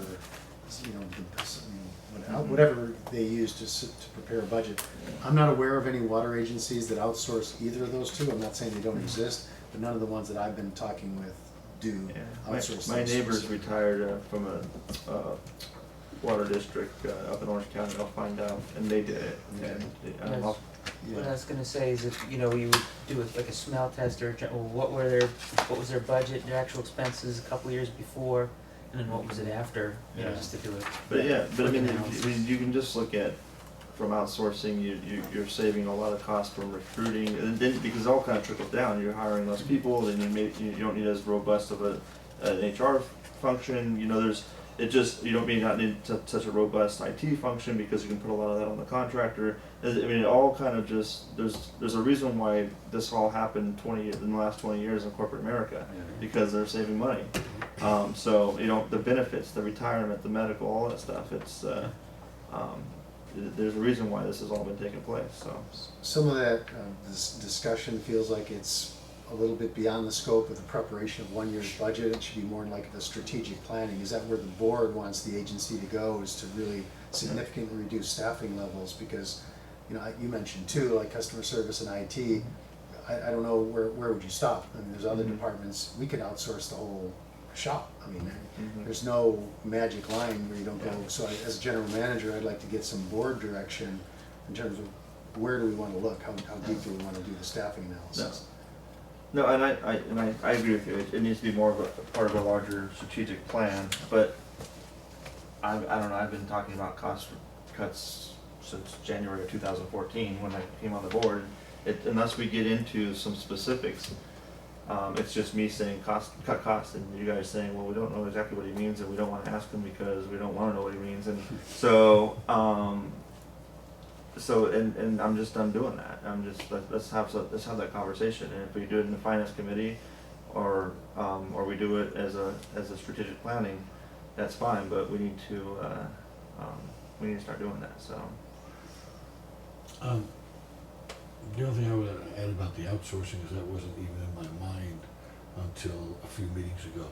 you know, whatever they use to prepare a budget. I'm not aware of any water agencies that outsource either of those two. I'm not saying they don't exist, but none of the ones that I've been talking with do outsource. My neighbor's retired from a water district up in Orange County. I'll find out, and they did it. And What I was gonna say is if, you know, you would do it like a smell test or, what was their budget, their actual expenses a couple years before, and then what was it after, you know, Yeah. just to do it. But I mean, analysis. you can just look at, from outsourcing, you're saving a lot of costs from recruiting, and then because it all kind of trickles down. You're hiring less people, then you don't need as robust of an HR function. You know, you don't need such a robust IT function, because you can put a lot of that on the contractor. I mean, it all kind of just, there's a reason why this all happened in the last 20 years in corporate America, because they're saving money. So, you know, the benefits, the retirement, the medical, all that stuff, it's, there's a reason why this has all been taking place, so. Some of that this discussion feels like it's a little bit beyond the scope of the preparation of 1 year's budget. It should be more like the strategic planning. Is that where the board wants the agency to go, is to really significantly reduce staffing levels? Because, you know, you mentioned too, like customer service and IT, I don't know, where would you stop? I mean, there's other departments, we could outsource the whole shop. I mean, Mhm. there's no magic line where you don't go. So as a general manager, I'd like to get some board direction in terms of where do we want to look, how deep do we want to do the staffing analysis. No, and I agree with you. It needs to be more of a part of a larger strategic plan. But I don't know. I've been talking about cost cuts since January of 2014 when I came on the board. Unless we get into some specifics, it's just me saying cut costs, and you guys saying, well, we don't know exactly what he means, and we don't want to ask him because we don't want to know what he means, and so. And I'm just done doing that. Let's have that conversation. And if we do it in the finance committee, or we do it as a strategic planning, that's fine. But we need to start doing that. So. The only thing I would add about the outsourcing is that wasn't even in my mind until a few meetings ago,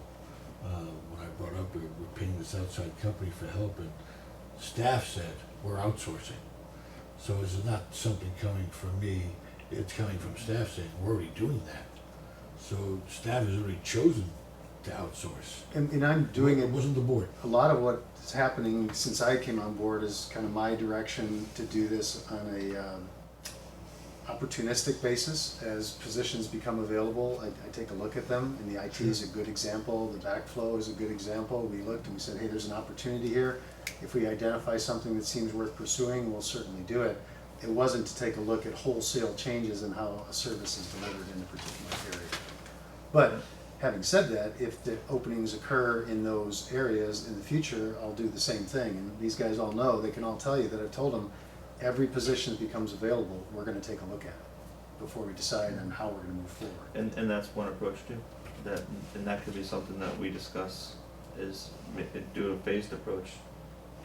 when I brought up we're paying this outside company for help, and staff said we're outsourcing. So it's not something coming from me, it's coming from staff saying we're already doing that. So staff has already chosen to outsource. And I'm doing It it. wasn't the board. A lot of what's happening since I came on board is kind of my direction to do this on a opportunistic basis. As positions become available, I take a look at them, and the IT is a good example, the backflow is a good example. We looked and we said, hey, there's an opportunity here. If we identify something that seems worth pursuing, we'll certainly do it. It wasn't to take a look at wholesale changes in how a service is delivered in a particular area. But having said that, if the openings occur in those areas in the future, I'll do the same thing. And these guys all know, they can all tell you that I've told them, every position that becomes available, we're gonna take a look at it before we decide on how we're gonna move forward. And that's one approach too. That could be something that we discuss, is do a phased approach,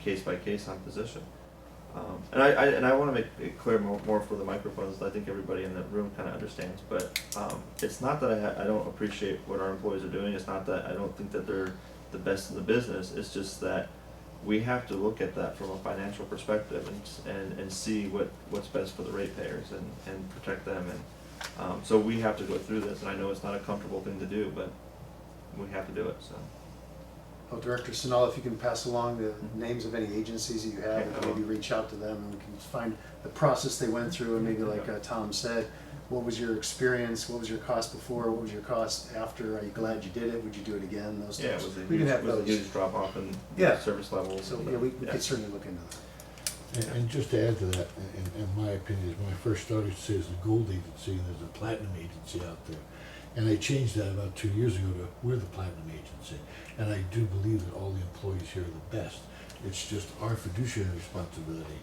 case by case on position. And I want to make it clear more for the microphones. I think everybody in the room kind of understands. But it's not that I don't appreciate what our employees are doing. It's not that I don't think that they're the best in the business. It's just that we have to look at that from a financial perspective and see what's best for the ratepayers and protect them. And so we have to go through this. And I know it's not a comfortable thing to do, but we have to do it. So. Oh, Director Sinal, if you can pass along the names of any agencies that you have, and maybe reach out to them, and we can find the process they went through, and maybe like Tom said, what was your experience, what was your cost before, what was your cost after, are you glad you did it, would you do it again, those Yeah, types. it was We can have a those. huge drop off in Yeah. service levels. So, and, yeah, we yeah. could certainly look into that. And just to add to that, in my opinion, when I first started, it says the gold agency, and there's a platinum agency out there. And I changed that about 2 years ago to we're the platinum agency. And I do believe that all the employees here are the best. It's just our fiduciary responsibility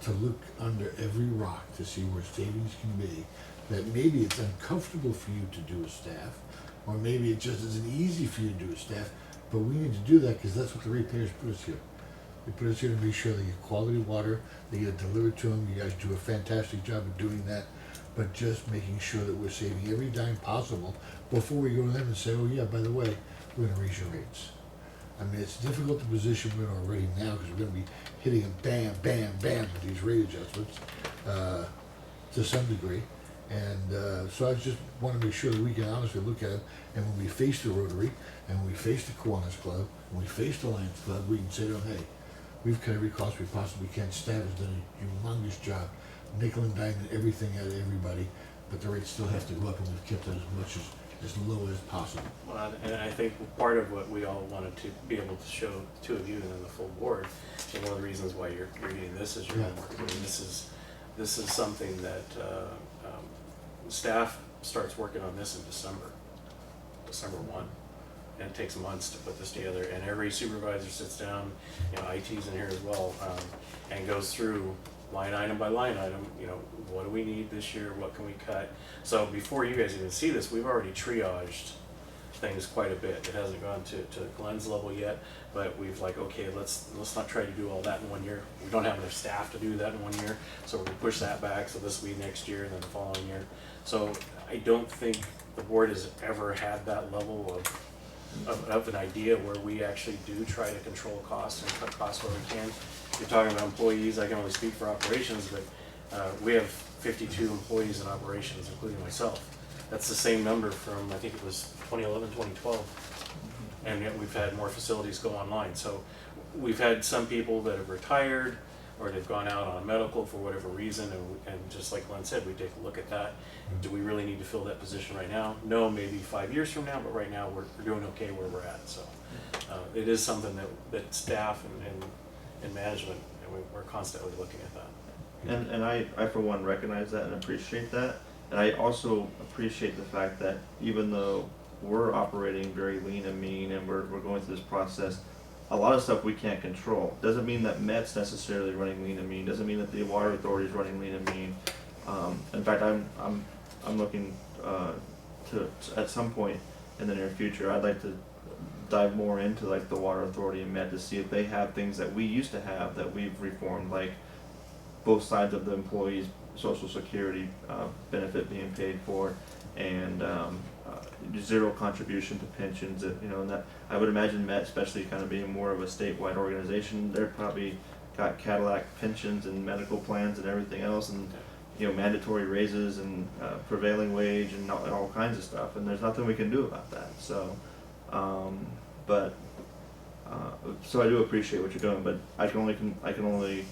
to look under every rock to see where savings can be, that maybe it's uncomfortable for you to do as staff, or maybe it just isn't easy for you to do as staff, but we need to do that because that's what the ratepayers put us here. They put us here to make sure they get quality water, they get it delivered to them. You guys do a fantastic job of doing that, but just making sure that we're saving every dime possible before we go to them and say, oh yeah, by the way, we're gonna raise your rates. I mean, it's difficult to position we're in already now because we're gonna be hitting them bam, bam, bam with these rate adjustments to some degree. And so I just want to make sure that we can honestly look at it, and when we face the Rotary, and when we face the Kiwanis Club, when we face the Lions Club, we can say to them, hey, we've cut every cost we possibly can. Staff has done a humongous job, nickel and diming everything out of everybody, but the rates still have to go up, and we've kept it as low as possible. Well, and I think part of what we all wanted to be able to show the two of you and then the full board, and one of the reasons why you're reading this as your homework. I mean, this is something that staff starts working on this in December 1. And it takes months to put this together, and every supervisor sits down, you know, IT's in here as well, and goes through line item by line item, you know, what do we need this year, what can we cut? So before you guys even see this, we've already triaged things quite a bit. It hasn't gone to Glenn's level yet, but we've like, okay, let's not try to do all that in 1 year. We don't have enough staff to do that in 1 year, so we're gonna push that back, so this will be next year and then the following year. So I don't think the board has ever had that level of an idea where we actually do try to control costs and cut costs where we can. You're talking about employees, I can only speak for operations, but we have 52 employees in operations, including myself. That's the same number from, I think it was 2011, 2012. and yet we've had more facilities go online. So we've had some people that have retired, or they've gone out on medical for whatever reason, and just like Glenn said, we take a look at that. Do we really need to fill that position right now? No, maybe 5 years from now, but right now we're doing okay where we're at. So it is something that staff and management, and we're constantly looking at that. And I for one recognize that and appreciate that. And I also appreciate the fact that even though we're operating very lean and mean and we're going through this process, a lot of stuff we can't control. Doesn't mean that Met's necessarily running lean and mean. Doesn't mean that the water authority is running lean and mean. In fact, I'm looking to at some point in the near future, I'd like to dive more into like the water authority and Met to see if they have things that we used to have that we've reformed, like both sides of the employees' Social Security benefit being paid for, and zero contribution to pensions. And that I would imagine Met, especially kind of being more of a statewide organization, they're probably got Cadillac pensions and medical plans and everything else, and mandatory raises and prevailing wage and all kinds of stuff. And there's nothing we can do about that. So, so I do appreciate what you're doing, but I can only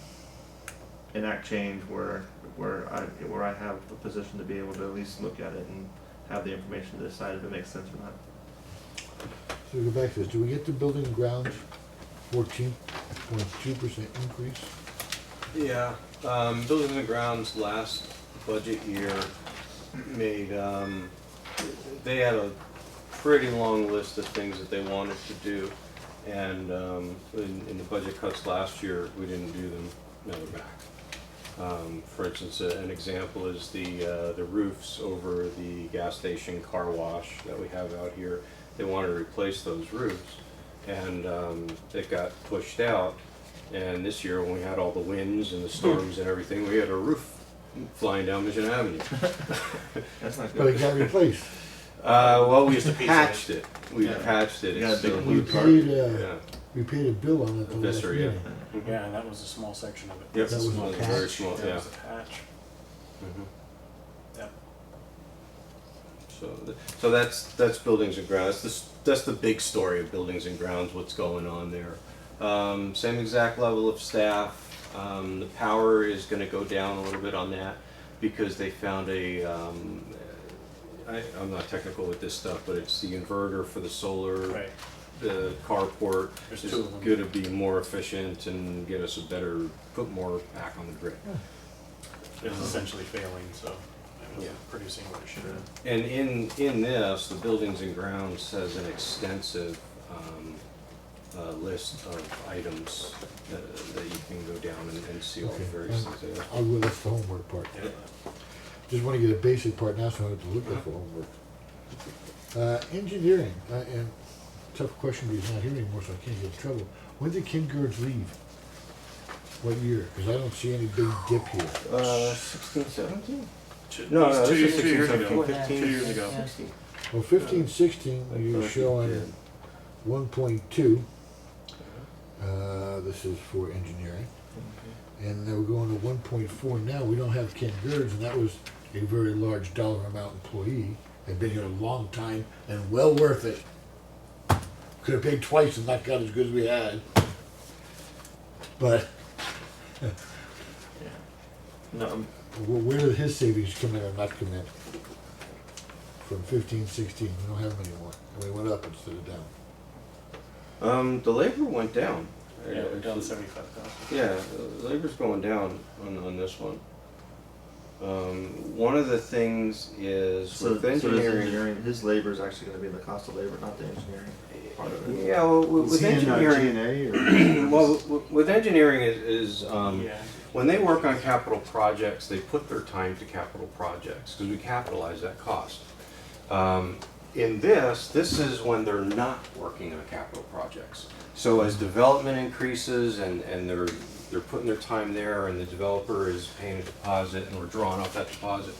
enact change where I have the position to be able to at least look at it and have the information to decide if it makes sense or not. So we go back to this, do we get the building and grounds 14.2% increase? Yeah, Buildings and Grounds last budget year made, they had a pretty long list of things that they wanted to do, and in the budget cuts last year, we didn't do them, now they're back. For instance, an example is the roofs over the gas station car wash that we have out here. They wanted to replace those roofs, and it got pushed out. And this year, when we had all the winds and the storms and everything, we had a roof flying down Mission Avenue. That's not But it good. got replaced. Well, we Just a piece of patched it. We Yeah. patched it. Yeah, It's big still We blue paid, yeah. we paid a bill on it the last Visser, yeah. meeting. Yeah, and that was a small section of it. Yep. That was a Very patch? small. That Yeah. was a patch. Mhm. Yeah. So that's Buildings and Grounds. That's the big story of Buildings and Grounds. What's going on there? Same exact level of staff. The power is going to go down a little bit on that because they found I'm not technical with this stuff, but it's the inverter for the solar. Right. The carport There's is two of them. going to be more efficient and get us put more back on the grid. It was essentially failing, so it wasn't producing what it should have. And in this, the Buildings and Grounds has an extensive list of items that you can go down and see all the Okay, various things. there. I'll go, that's the homework part. Yeah. Just want to get a basic part now, so I don't have to look at the homework. Engineering, and tough question because he's not here anymore, so I can't get in trouble. When did Ken Gertz leave? What year? Because I don't see any big dip here. 16, 17? Should- No, it was no, two this is years 16, ago. 17, 15 years ago. Yeah. 16. Well, 15, 16, you're showing 1.2. This is for engineering. And then we're going to 1.4 now. We don't have Ken Gertz, and that was a very large dollar amount employee. They've been here a long time and well worth it. Could have paid twice and not got as good as we had. But No, where did his savings come in or not come in? From 15, 16, we don't have them anymore. And we went up instead of down. The labor went down. Yeah, we're down 75,000. Yeah, the labor's going down on this one. One of the things is so with his engineering. engineering, his labor is actually going to be in the cost of labor, not the engineering part of it. Yeah, well, Is with he in engineering. G&A or? Well, with engineering is Yeah. when they work on capital projects, they put their time to capital projects because we capitalize that cost. In this is when they're not working on capital projects. So as development increases and they're putting their time there and the developer is paying a deposit and we're drawing off that deposit,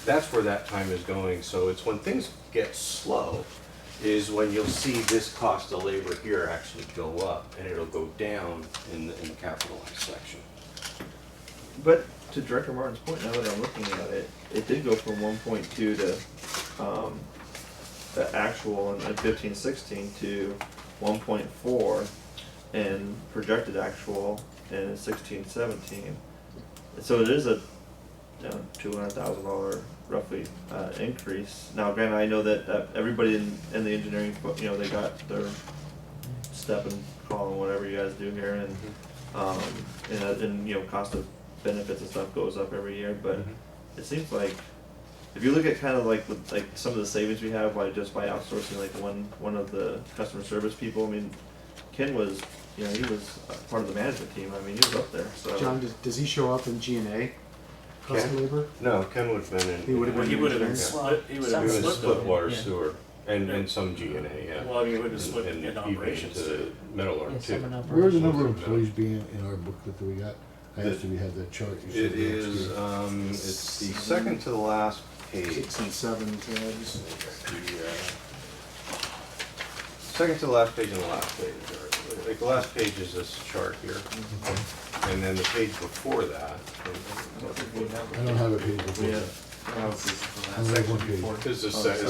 that's where that time is going. So it's when things get slow is when you'll see this cost of labor here actually go up and it'll go down in the capitalized section. But to Director Martin's point, now that I'm looking at it, it did go from 1.2 to the actual in 15-16 to 1.4 and projected actual in 16-17. So it is a $200,000 roughly increase. Now, granted, I know that everybody in the engineering, they got their step and call and whatever you guys do here, and cost of benefits and stuff goes up every year. But it seems like if you look at kind of like some of the savings we have by outsourcing, like one of the customer service people. I mean, Ken was he was part of the management team. I mean, he was up there. So John, does he show up in G&A? Cost of Ken? labor? No, Ken would have been in. He would have Well, been. he would have been engineering? split, he would He have was been split though. water, Yeah. sewer, and some G&A, yeah. Well, I mean, he would have split And in even operations. to metal Yeah, arc some too. in Where are the operations. number of employees being in our booklet that we got? I asked if we had that chart. You said It the next is, year. it's the second to the last page. 6 and 7 tabs. Second to the last page and the last page. Like the last page is this chart here, and then the page before that. I don't have a page before we that. have I only have one page. This is section.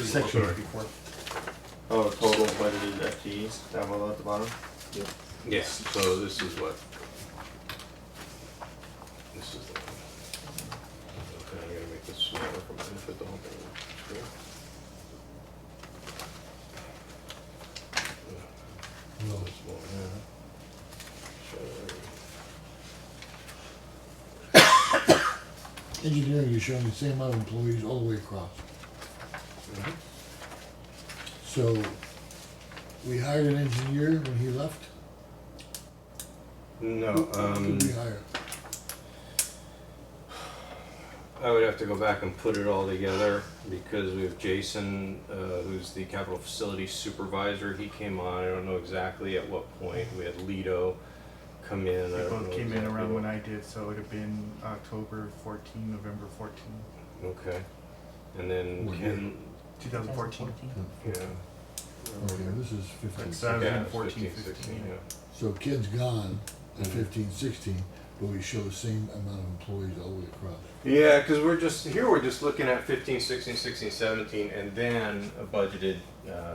Section. total budgeted FTEs down below at the bottom. Yeah, so this is what. This is the one. Okay, I gotta make this smaller for my fit the whole thing. No. Small, yeah. Engineering is showing the same amount of employees all the way across. Mhm. So, we hired an engineer when he left? No, Who did we hire? I would have to go back and put it all together because we have Jason, who's the capital facilities supervisor. He came on. I don't know exactly at what point. We had Lido come in. I They don't both know came in exactly around what- when I did, so it would have been October 14, November 14, Okay, and then What Ken. 2014. Yeah. Okay, this is 15. That's, uh, Yeah, 14, 15, 16, yeah. So Ken's gone in Mhm. 15, 16, but we show the same amount of employees all the way across. Yeah, because we're just looking at 15, 16, 16, 17, and then a budgeted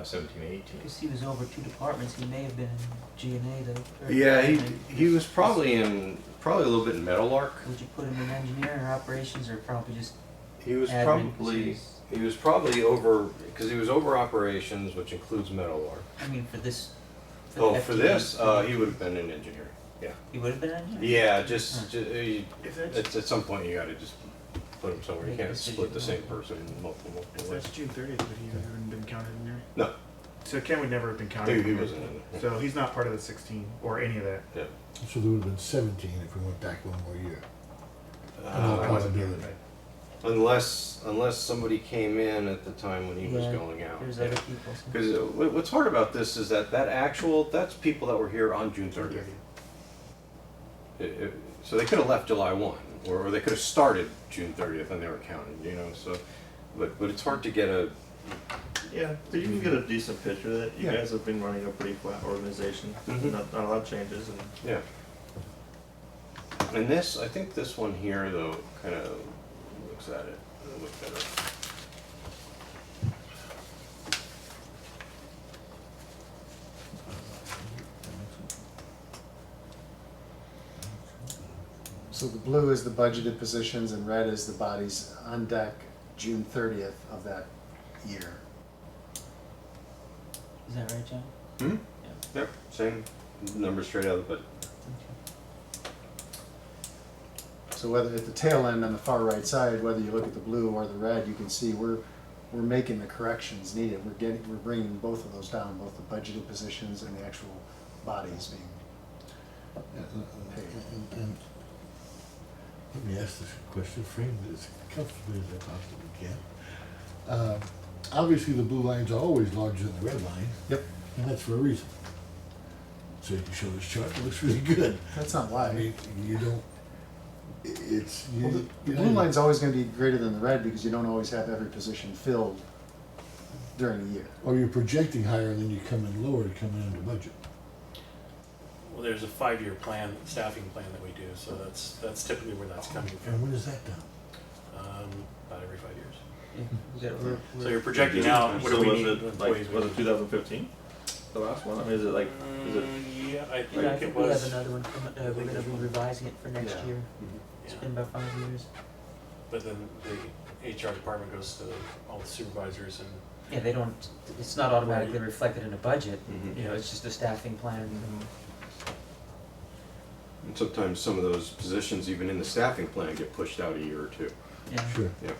17, 18. Because he was over two departments, he may have been in G&A though. or- Yeah, he was probably a little bit in Meadowlark. Would you put him in engineering or operations, or probably just He was admin? probably over, because he was over operations, which includes Meadowlark. I mean, for this. Oh, the for FTE, this, he would have been in engineering. Yeah. He would have been engineering? Yeah, Huh. just at some point you got to just put him somewhere. You Make a can't split the decision. same person in multiple If ways. that's June 30th, would he have been counted in there? No, So Ken would never have been counted he in there. wasn't in there. So he's not part of the 16 or any of that. Yeah. So there would have been 17 if we went back one more year. Uh, I wasn't here. unless somebody came in at the time when he was Yeah, going out. There's other people. so- Because what's hard about this is that that's people that were here on June 30th. So they could have left July 1, or they could have started June 30th and they were counted, so, but it's hard to get a, Yeah, but you can get a decent picture that you Yeah. guys have been running a pretty flat organization. Mhm. Not a lot of changes, and yeah. And this, I think this one here though, kind of looks at it a little bit better. So the blue is the budgeted positions and red is the bodies on deck June 30th of that year. Is that right, John? Hmm? Yeah. Yep, same number straight out of the budget. Okay. So whether at the tail end on the far right side, whether you look at the blue or the red, you can see we're making the corrections needed. We're bringing both of those down, both the budgeted positions and the actual bodies being. And let me ask this question, frame it as comfortably as I possibly can. Obviously, the blue lines are always larger than the red line. Yep. And that's for a reason. So you can show this chart, it looks really good. That's not I why. mean, you don't, it's, Well, you the know, blue line's always gonna be greater than the red because you don't always have every position filled during the year. or you're projecting higher and then you come in lower, coming under budget. Well, there's a 5-year plan, staffing plan that we do, so that's typically where that's coming And from. when is that done? About every 5 years. So you're projecting out, what do So we was need it employees? like, was it 2015? The last one? I mean, is it like, is it? Yeah, I I think it think we have was, another one coming, we're gonna be revising it for next Yeah. year. It's yeah. been about 5 years. But then the HR department goes to all the supervisors and, Yeah, they don't, it's not automatically reflected in a budget, Mhm. you know, it's just a staffing plan. And sometimes some of those positions, even in the staffing plan, get pushed out a year or two. Yeah. Sure. Yeah.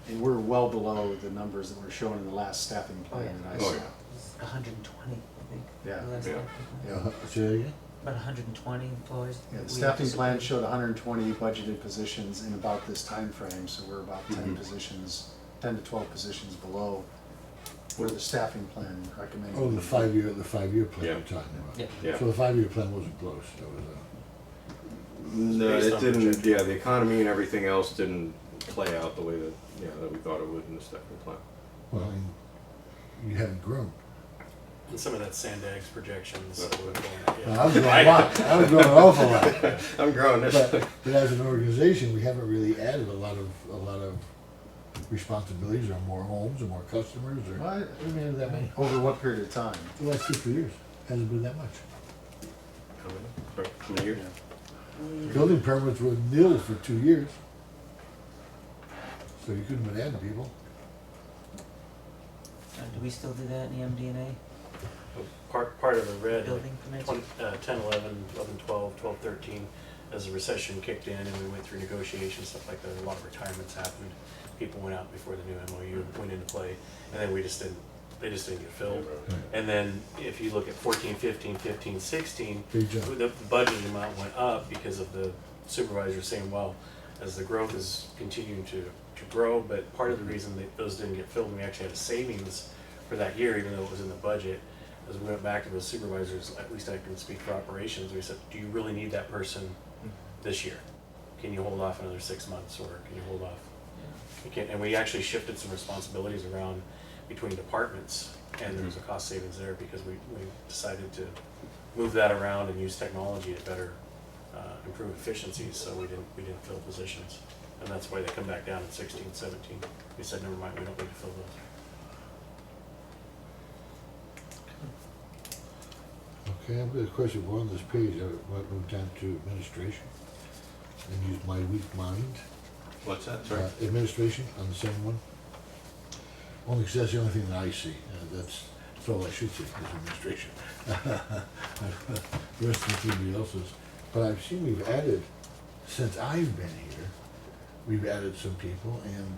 And we're well below the numbers that were shown in the last staffing plan that I Oh, saw. yeah. It's 120, I think. Yeah. the last Yeah. staffing plan. Say that again? About 120 employees. Yeah, the we staffing plan anticipate. showed 120 budgeted positions in about this time frame, so we're about 10 Mhm. positions, 10 to 12 positions below where the staffing plan recommended. Oh, the 5-year plan Yeah. you're talking about. Yeah. Yeah. So the 5-year plan wasn't close, that was No, Based it on didn't, projection. yeah, the economy and everything else didn't play out the way that, that we thought it would in the staffing plan. well, you haven't grown. and some of that Sandag's projections. So we're going, I was growing a lot, I was growing an awful lot. I'm growing this. But as an organization, we haven't really added a lot of responsibilities, or more homes, or more customers, or, What? we haven't added that many. Over what period of time? The last 2 or 3 years, hasn't been that much. Sorry, how many years? Building permits were nil for 2 years. So you couldn't have been adding people. Do we still do that in the MDNA, part of the red, building permits? 10, 11, 11, 12, 12, 13, as the recession kicked in and we went through negotiations, stuff like that, a lot of retirements happened. People went out before the new MOU went into play, and then they just didn't get filled. And then if you look at 14, 15, 15, 16, Big jump. the budget amount went up because of the supervisor saying, well, as the growth is continuing to grow, but part of the reason that those didn't get filled, and we actually had a savings for that year, even though it was in the budget, as we went back to those supervisors, at least I can speak for operations, we said, do you really need that person this year? Can you hold off another 6 months, or can you hold off? You can't, and we actually shifted some responsibilities around between departments, and there was a cost savings there because we decided to move that around and use technology to better improve efficiencies, so we didn't fill positions. And that's why they come back down in 16, 17. We said, never mind, we don't need to fill those. Okay, I've got a question. We're on this page. I might move down to administration and use my weak mind. What's that, sorry? Administration on the same one. Only because that's the only thing that I see. That's all I should say is administration. The rest of the thing else's. But I've seen we've added, since I've been here, we've added some people, and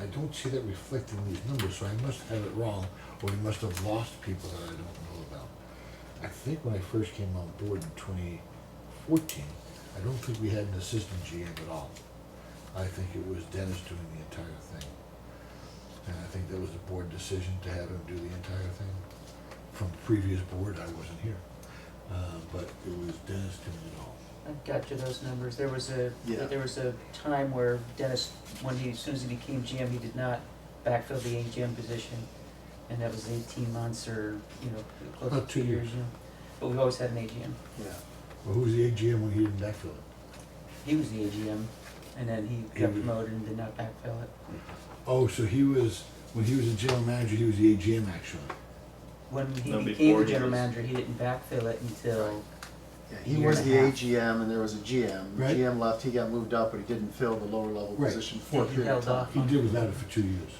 I don't see that reflected in these numbers, so I must have it wrong, or we must have lost people that I don't know about. I think when I first came on board in 2014, I don't think we had an assistant GM at all. I think it was Dennis doing the entire thing. And I think that was the board decision to have him do the entire thing. From the previous board, I wasn't here. But it was Dennis doing it all. I got you those numbers. There was Yeah. a time where Dennis, as soon as he became GM, he did not backfill the AGM position. And that was 18 months or, close to About 2 2 years, years. But we've always had an AGM. Yeah. Well, who was the AGM when he didn't backfill it? He was the AGM, and then he He got was- promoted and did not backfill it. Oh, so he was, when he was the general manager, he was the AGM actually. When he No, became before the he general was- manager, he didn't backfill it until, Yeah, he Year was and the a half. AGM and there was a GM. The Right. GM left, he got moved up, but he didn't fill the lower level Right. position Yeah, for a he period of held off. time. He did without it for 2 years.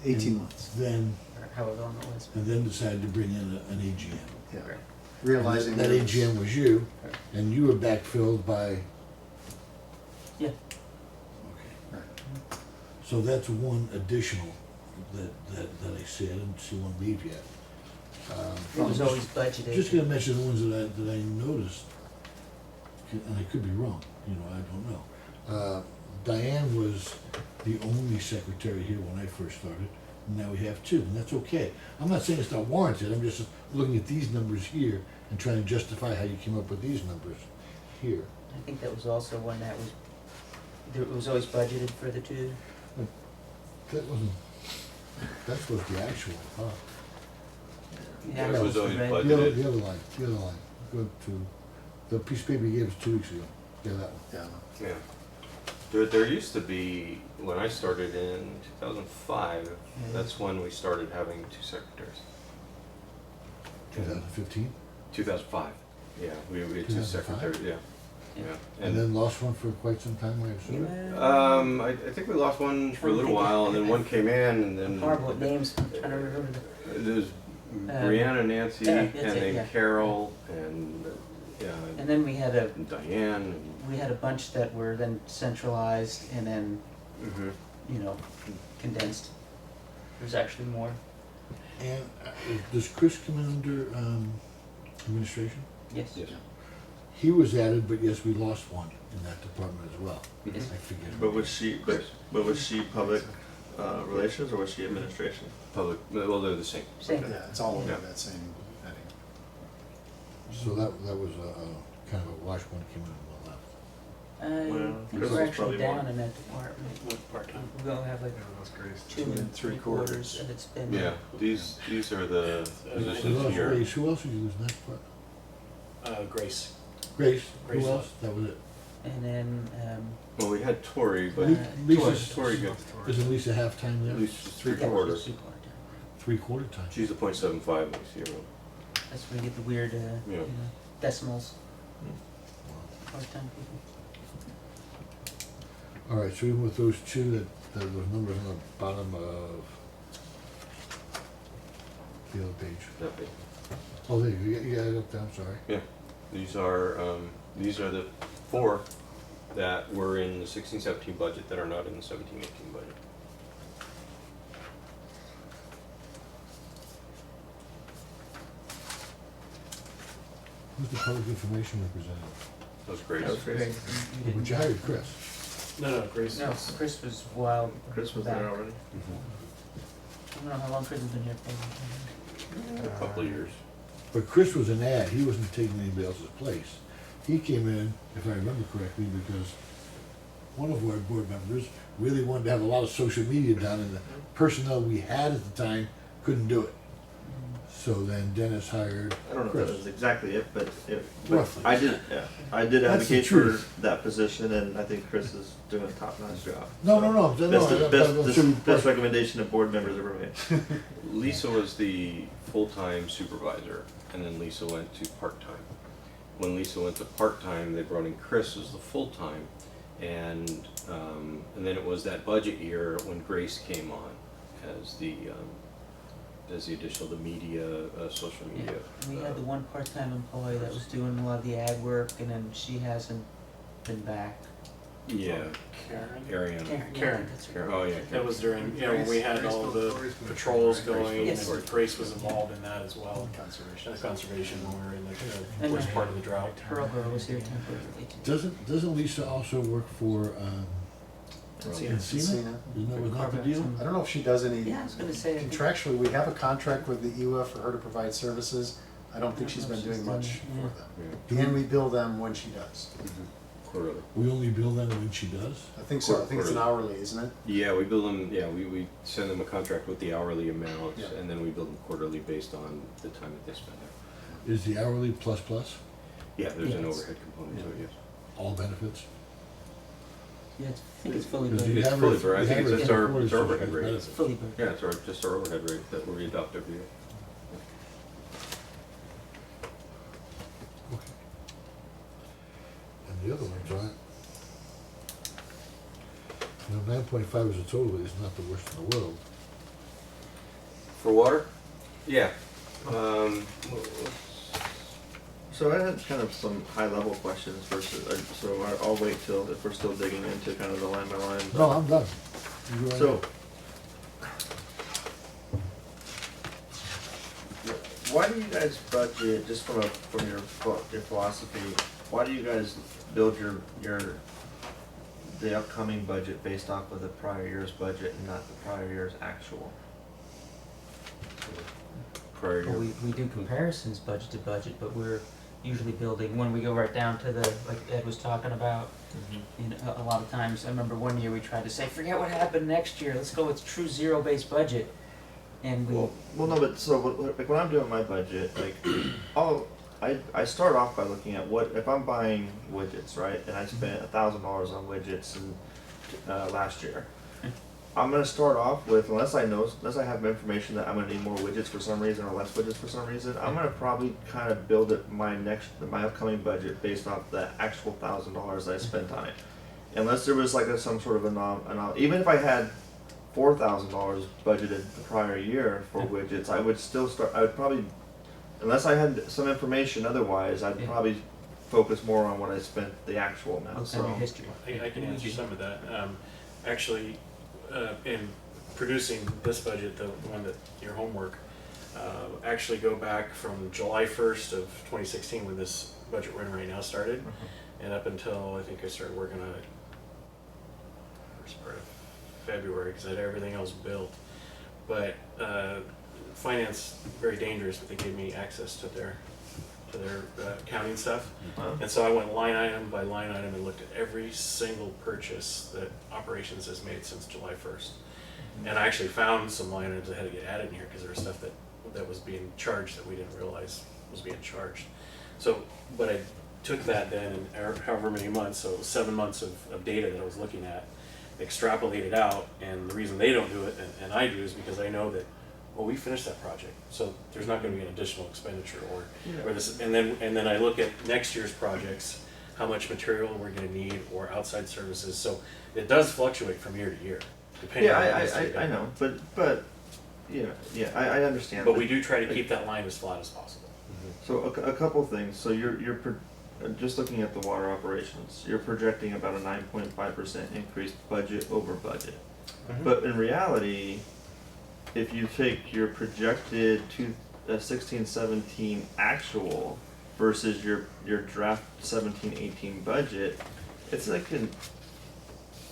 18 And months. Then, or however long it was. and then decided to bring in an AGM. Yeah. Right. Realizing And that there was- AGM was you, Right. and you were backfilled by, Yeah. okay. Right. So that's one additional that I see. I didn't see one leave yet. It was always budgeted. Just gonna mention the ones that I noticed, and I could be wrong, I don't know. Diane was the only secretary here when I first started, and now we have 2, and that's okay. I'm not saying it's not warranted, I'm just looking at these numbers here and trying to justify how you came up with these numbers here. I think that was also one that it was always budgeted for the 2. That wasn't, that was the actual, huh? Yeah, It was always right. budgeted. The other line, go to, the piece of paper you gave us 2 weeks ago, yeah, that one. Yeah. Yeah. There used to be, when I started in 2005, that's when we started having 2 secretaries. 2015, 2005, yeah, we had 2 2005? secretaries, yeah. Yeah. and then lost one for quite some time, I assume. I think we lost one for a little while, and then one came in, and then Horrible with names, I'm trying to remember there's Brianna, Nancy, yeah, and that's it, then yeah. Carol, and And then we had and Diane, a bunch that were then centralized and then, and you know, condensed. There's actually more. And does Chris come in under administration? Yes. yes. He was added, but yes, we lost one in that department as well. Mhm. I forget. But was she, but was she public relations or was she administration? Public, well, they're the same. Same. Yeah, it's all over Yeah. that same heading. So that was a kind of a wash, one came in and one left. I Well, think Chris we're was actually probably down more. in that department. With part-time. We'll have like That's great. 2 3/4, and it's been. Yeah, these are the We positions lost here. Grace. Who else did you lose in that department? Grace. Grace. Grace. Who else? That was it. And then, Well, we had Tori, but Uh, Lisa's, Tori got isn't Lisa half-time there? at least yeah, 3/4. she's part-time. 3/4 time. She's a .75 when you see her. That's where you get the weird, you know, decimals, part-time people. All right, so even with those two, those numbers on the bottom of the other page. That big. Oh, there you got it up there, I'm sorry. Yeah, these are the 4 that were in the 16-17 budget that are not in the 17-18 budget. Who's the public information representative? That was great. That was great. Great. You But you didn't- hired Chris. No, Grace. No, Chris was wild. Chris was back. there already? I don't know how long Chris has been here for. A couple of years. But Chris was an ad, he wasn't taking anybody else's place. He came in, if I remember correctly, because one of our board members really wanted to have a lot of social media done, and the personnel we had at the time couldn't do it. So then Dennis hired I don't know if Chris. that was exactly it, but Roughly. I did, yeah, I did That's the advocate for truth. that position, and I think Chris is doing a top-notch job. No, So, no, no, Best recommendation that board members ever made. Lisa was the full-time supervisor, and then Lisa went to part-time. When Lisa went to part-time, they brought in Chris as the full-time, and then it was that budget year when Grace came on as the additional, the media, social Yeah, media. we had the one part-time employee that was doing a lot of the ad work, and then she hasn't been back. Yeah, Karen. Ariana. Karen. That's right. Karen, oh yeah. That was during, when we had all the patrols going, Yes. and Grace was involved in that as well. Conservation. Conservation, when we were in the And worst part of the drought. Pearl Girl was here temporarily. Doesn't Lisa also work for Encina. Encina? Encina. Isn't that was not the deal? I don't know if she does any. Yeah, I was gonna say, I think- Contractually, we have a contract with the EUF for her to provide services. I don't think I she's don't know been if she's doing much done it, for them. Yeah. And we bill them when she does. Quarterly. We only bill them when she does? I think so. I think it's an hourly, isn't it? Yeah, we bill them, yeah, we send them a contract with the hourly amounts, Yeah. and then we bill them quarterly based on the time that they spend there. Is the hourly plus plus, Yeah, there's an Yes. overhead component to it, yes. all benefits? yeah, I think it's fully Because burdened. you It's have fully her- burdened. I you think have her it's our- three-quarters it's our of overhead the rate. benefits. It's fully burdened. Yeah, it's just our overhead rate that we adopt every year. Okay. And the other ones, right? You know, 9.5 as a total is not the worst in the world. For water? Yeah. So I had kind of some high-level questions versus, so I'll wait till, if we're still digging into kind of the line by line. but- No, I'm done. You go So, ahead. why do you guys budget, just from your philosophy, why do you guys build the upcoming budget based off of the prior year's budget and not the prior year's actual? Prior Well, year. we do comparisons budget to budget, but we're usually building, when we go right down to the, like Ed was talking about, you know, a lot of times, I remember one year we tried to say, forget what happened next year, let's go with true zero-based budget. And we, Well, no, but so, like, when I'm doing my budget, like, I start off by looking at what, if I'm buying widgets, right, and I spent $1,000 on widgets, and last year. I'm gonna start off with, unless I have information that I'm gonna need more widgets for some reason or less widgets for some reason, I'm gonna probably kind of build it my upcoming budget based off the actual $1,000 I spent on it. Unless there was like some sort of even if I had $4,000 budgeted the prior year for widgets, I would probably, unless I had some information otherwise, I'd probably focus more on what I spent the actual amount. Okay, So history. I can answer some of that. Actually, in producing this budget, the one that your homework, actually go back from July 1st of 2016 when this budget we're in right now started, and up until I think I started working on it first part of February because I had everything else built. But finance very dangerous, but they gave me access to their accounting stuff. Wow. And so I went line item by line item and looked at every single purchase that operations has made since July 1st. And I actually found some line items that had to get added in here because there was stuff that was being charged that we didn't realize was being charged. So, but I took that then and however many months, so 7 months of data that I was looking at, extrapolated out, and the reason they don't do it and I do is because I know that, well, we finished that project, so there's not going to be an additional expenditure or this, and then I look at next year's projects, how much material we're going to need or outside services. So it does fluctuate from year to year, depending on what needs to be done. I know, but I understand. But we do try to keep that line as flat as possible. So a couple things. So you're just looking at the water operations. You're projecting about a 9.5% increase budget over budget. But in reality, if you take your projected 16-17 actual versus your draft 17-18 budget, it's like an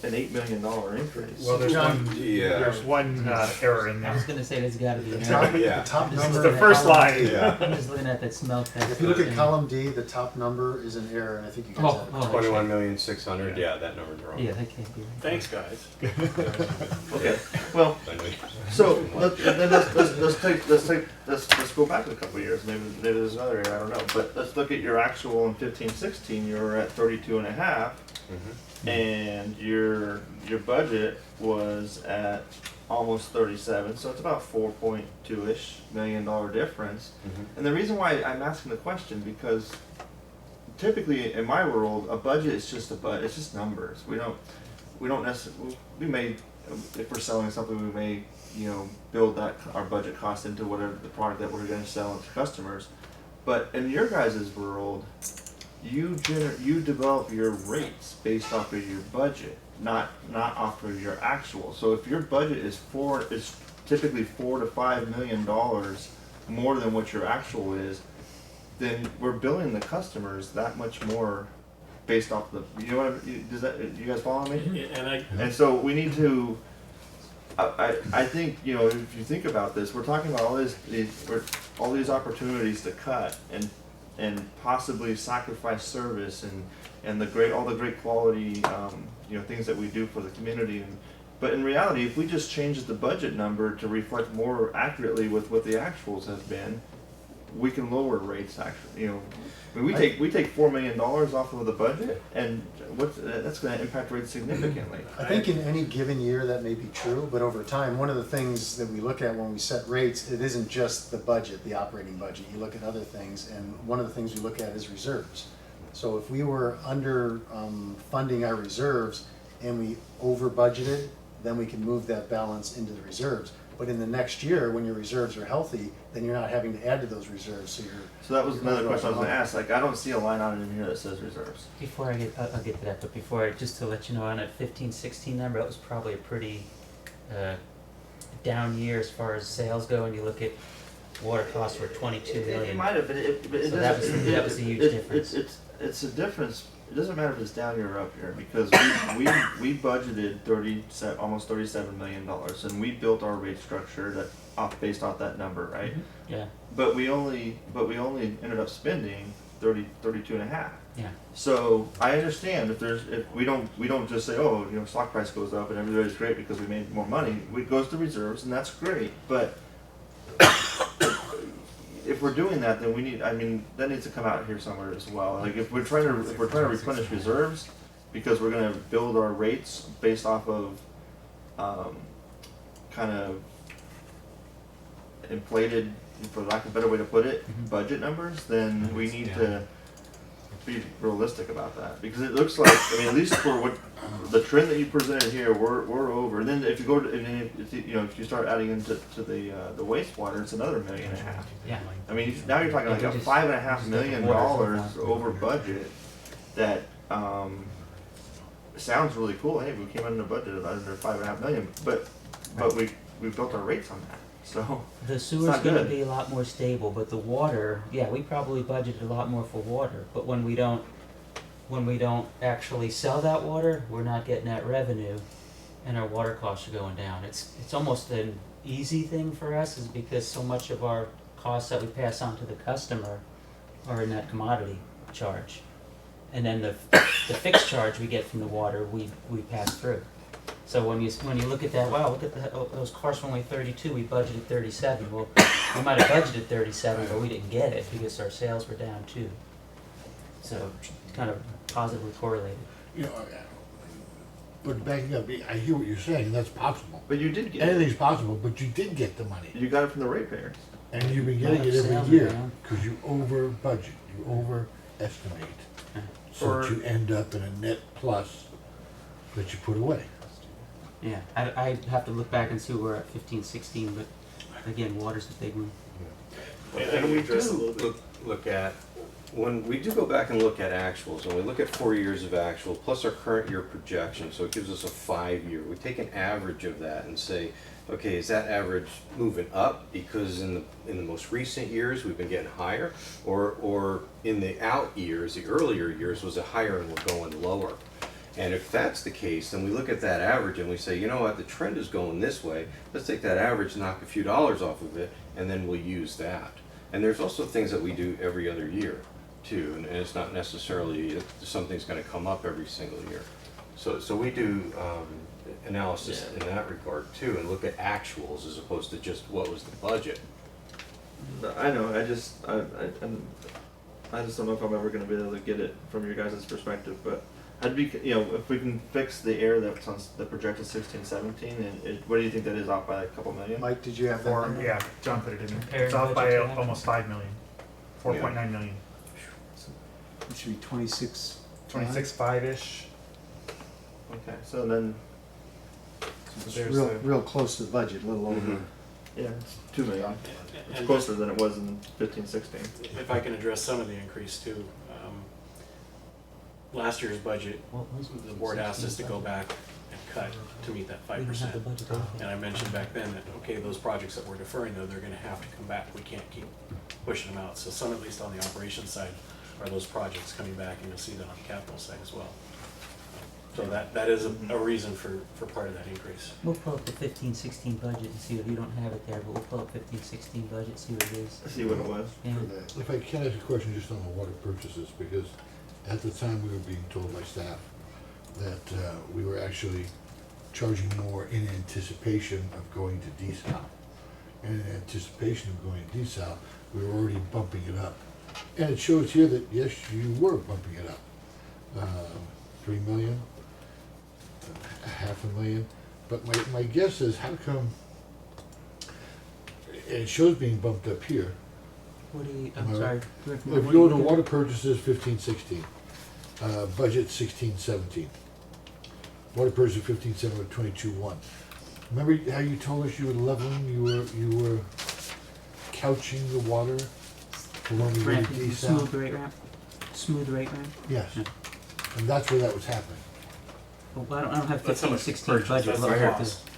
$8 million increase. Well, there's John, there's one error in I was there. gonna say there's gotta be an The top, error. Yeah. the top This is number. The first line. Yeah. I'm just looking at that smell test. If you look at thing. column D, the top number is an error, and I think you guys Oh, have it. oh. 21,600,000. Yeah, that number's wrong. Yeah, that can't be right. Thanks, guys. Okay. Well, I know. so let's go back a couple of years. Maybe there's another area, I don't know. But let's look at your actual in 15-16. You were at 32.5, and your budget was at almost 37. So it's about $4.2-ish million difference. And the reason why I'm asking the question because typically in my world a budget is just a budget. It's just numbers. We don't necessarily. We may, if we're selling something, we may build that our budget cost into whatever the product that we're going to sell to customers. But in your guys' world, you develop your rates based off of your budget, not off of your actual. So if your budget is typically $4 to $5 million more than what your actual is, then we're billing the customers that much more based off the. You know what you guys follow me? And so we need to. I think if you think about this, we're talking about all these opportunities to cut and possibly sacrifice service and all the great quality things that we do for the community. But in reality, if we just change the budget number to reflect more accurately with what the actuals have been, we can lower rates. Actually, I mean, we take $4 million off of the budget, and that's going to impact rates significantly. I think in any given year that may be true, but over time, one of the things that we look at when we set rates, it isn't just the budget, the operating budget. You look at other things, and one of the things we look at is reserves. So if we were under funding our reserves and we over budgeted, then we can move that balance into the reserves. But in the next year, when your reserves are healthy, then you're not having to add to those reserves. So that was another question I was going to ask. Like, I don't see a line on it in here that says reserves. Before I'll get to that, but just to let you know, on a 15-16 number, that was probably a pretty down year as far as sales go. And you look at water costs were $22 million. It might have, but So that was a huge difference. It's a difference. It doesn't matter if it's down here or up here because we budgeted almost $37 million, and we built our rate structure based off that number, right? Yeah. But we only ended up spending 32.5. Yeah. So I understand if we don't just say, oh, stock price goes up and everybody's great because we made more money. It goes to reserves, and that's great. But if we're doing that, then that needs to come out here somewhere as well. Like if we're trying to replenish reserves, because we're gonna build our rates based off of, kind of inflated, for lack of a better way to put it, budget numbers, then we need to be realistic about that. Because it looks like, I mean, at least for what, the trend that you presented here, we're over. And then if you go to, and then if, you know, if you start adding into the wastewater, it's another $1.5 million. Yeah. I mean, now you're talking like Yeah, a we just- $5.5 million water for over budget. That sounds really cool. Hey, we came under budget of under $5.5 million, but we built our rates on that. So The sewer's not gonna good. be a lot more stable, but the water, yeah, we probably budgeted a lot more for water, but when we don't actually sell that water, we're not getting that revenue, and our water costs are going down. It's almost an easy thing for us, is because so much of our costs that we pass on to the customer are in that commodity charge. And then the fixed charge we get from the water, we pass through. So when you look at that, wow, look at that, those costs were only 32, we budgeted 37. Well, we might have budgeted 37, but we didn't get it because our sales were down too. So it's kind of positively correlated. You know, but backing up, I hear what you're saying, and that's possible. But you did get it. Anything's possible, but you did get the money. You got it from the ratepayers. And you've been getting it Sales are every year, down. because you over budget, you overestimate. So Or- that you end up in a net plus that you put away. Yeah, I have to look back and see where we're at 15, 16, but again, water's the big one. And we do look at, when we do go back and look at actuals, and we look at 4 years of actual, plus our current year projection, so it gives us a 5-year. We take an average of that and say, okay, is that average moving up because in the most recent years we've been getting higher, or in the out years, the earlier years, was it higher and we're going lower? And if that's the case, then we look at that average and we say, you know what, the trend is going this way. Let's take that average, knock a few dollars off of it, and then we'll use that. And there's also things that we do every other year, too. And it's not necessarily something's going to come up every single year. So we do analysis in that regard, too, and look at actuals as opposed to just what was the budget. I know. I just don't know if I'm ever going to be able to get it from your guys' perspective, but I'd be, you know, if we can fix the error that's on the projected 16, 17, and what do you think that is, off by a couple million? Mike, did you have that? Or, number? yeah, John put it in there. Comparing It's off by budget to actual. almost 5 million. 4.9 million. It should be 26. 26.5-ish. Okay, so then, It's There's real, the- real close to the budget, a little over. Mhm. yeah, it's 2 million. It's And closer than it was in 15, 16. if I can address some of the increase too. Last year's budget, What was the board asked us to go back and cut to meet that We don't have 5%. the budget open. And I mentioned back then that, okay, those projects that we're deferring though, they're gonna have to come back. We can't keep pushing them out. So some, at least on the operations side, are those projects coming back, and you'll see that on the capital side as well. So that is a reason for part of that increase. We'll pull up the 15, 16 budget and see if you don't have it there, but we'll pull up 15, 16 budget, see what it is. See what it was. Yeah. For the, If I can ask a question just on the water purchases, because at the time we were being told by staff that we were actually charging more in anticipation of going to desal. And in anticipation of going to desal, we were already bumping it up. And it shows here that, yes, you were bumping it up. 3 million, $500,000. But my guess is, how come, it shows being bumped up here. What do you, Am I'm I sorry. right? Rick, If what you do go to got? water purchases, 15, 16. Budget 16, 17. Water purchases 15, 17, 22, 1. Remember how you told us you were leveling, you were couching the water for when we were Ramping, desal? smooth rate ramp? Smooth rate ramp? Yes. Yeah. And that's where that was happening. Well, I don't have That's how 15, much 16 purchase, budget. that's Look the at cost.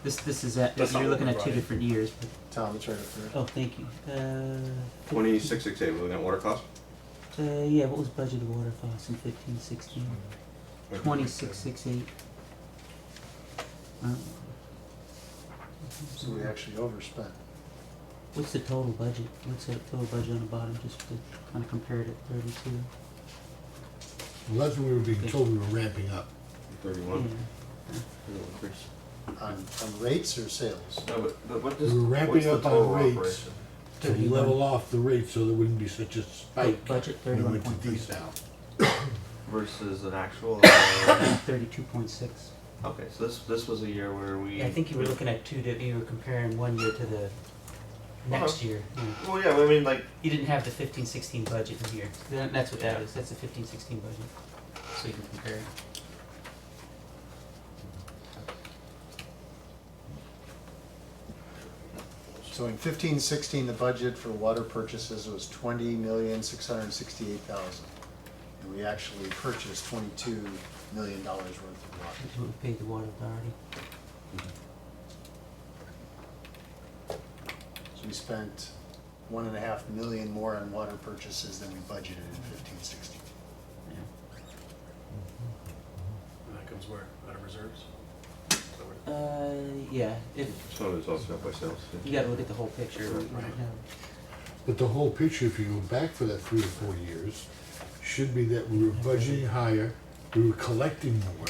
this is at, That's not you're what looking we at brought two in. different years. Tom, it's right up there. Oh, thank you. 2668, we're looking at water cost? Yeah, what was budgeted water costs in 15, 16? 2668. So we actually overspent. What's the total budget? What's the total budget on the bottom, just to kind of compare it at 32? Well, that's when we were being told we were ramping up. 31. Yeah. On rates or sales? No, but what We does, were what's ramping the up on total rates operation? to 31. level off the rate so there wouldn't be such a spike Budget when we went to 31.3. desal. versus an actual? 32.6. Okay, so this was a year where we. Yeah, I think you were looking at you were comparing one year to the next year. Yeah. Well, yeah, I mean, like, You didn't have the 15-16 budget in here. That's what that is. That's the 15-16 budget. So you can compare it. So in 15-16, the budget for water purchases was $20,668,000. And we actually purchased $22 million worth of water. That's what we paid the water authority. So we spent $1.5 million more on water purchases than we budgeted in 15-16. Yeah. And that comes where? Out of reserves? Yeah. If Some of it's offset by sales. you got to look at the whole picture. Right. But the whole picture, if you go back for that 3 or 4 years, should be that we were budgeting higher, we were collecting more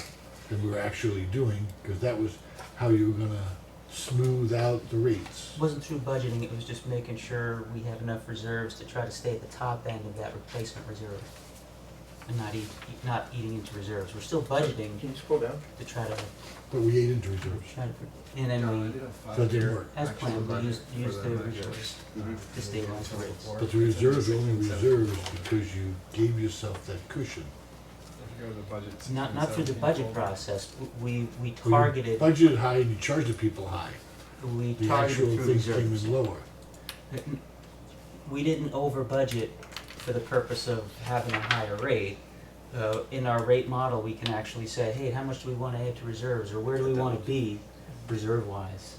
than we were actually doing, because that was how you were gonna smooth out the rates. It wasn't through budgeting. It was just making sure we have enough reserves to try to stay at the top end of that replacement reserve, and not eating into reserves. We're still budgeting can you scroll down? to try to But we ate into reserves, and then we, so it didn't work. as planned, we used the reserves to stabilize the rates. But the reserves are only reserves because you gave yourself that cushion. Not through the budget process. We Well, you targeted budgeted high and you charged the people high. we The targeted actual through things came reserves. in lower. We didn't over budget for the purpose of having a higher rate. In our rate model, we can actually say, hey, how much do we want to add to reserves, or where do we want to be reserve-wise?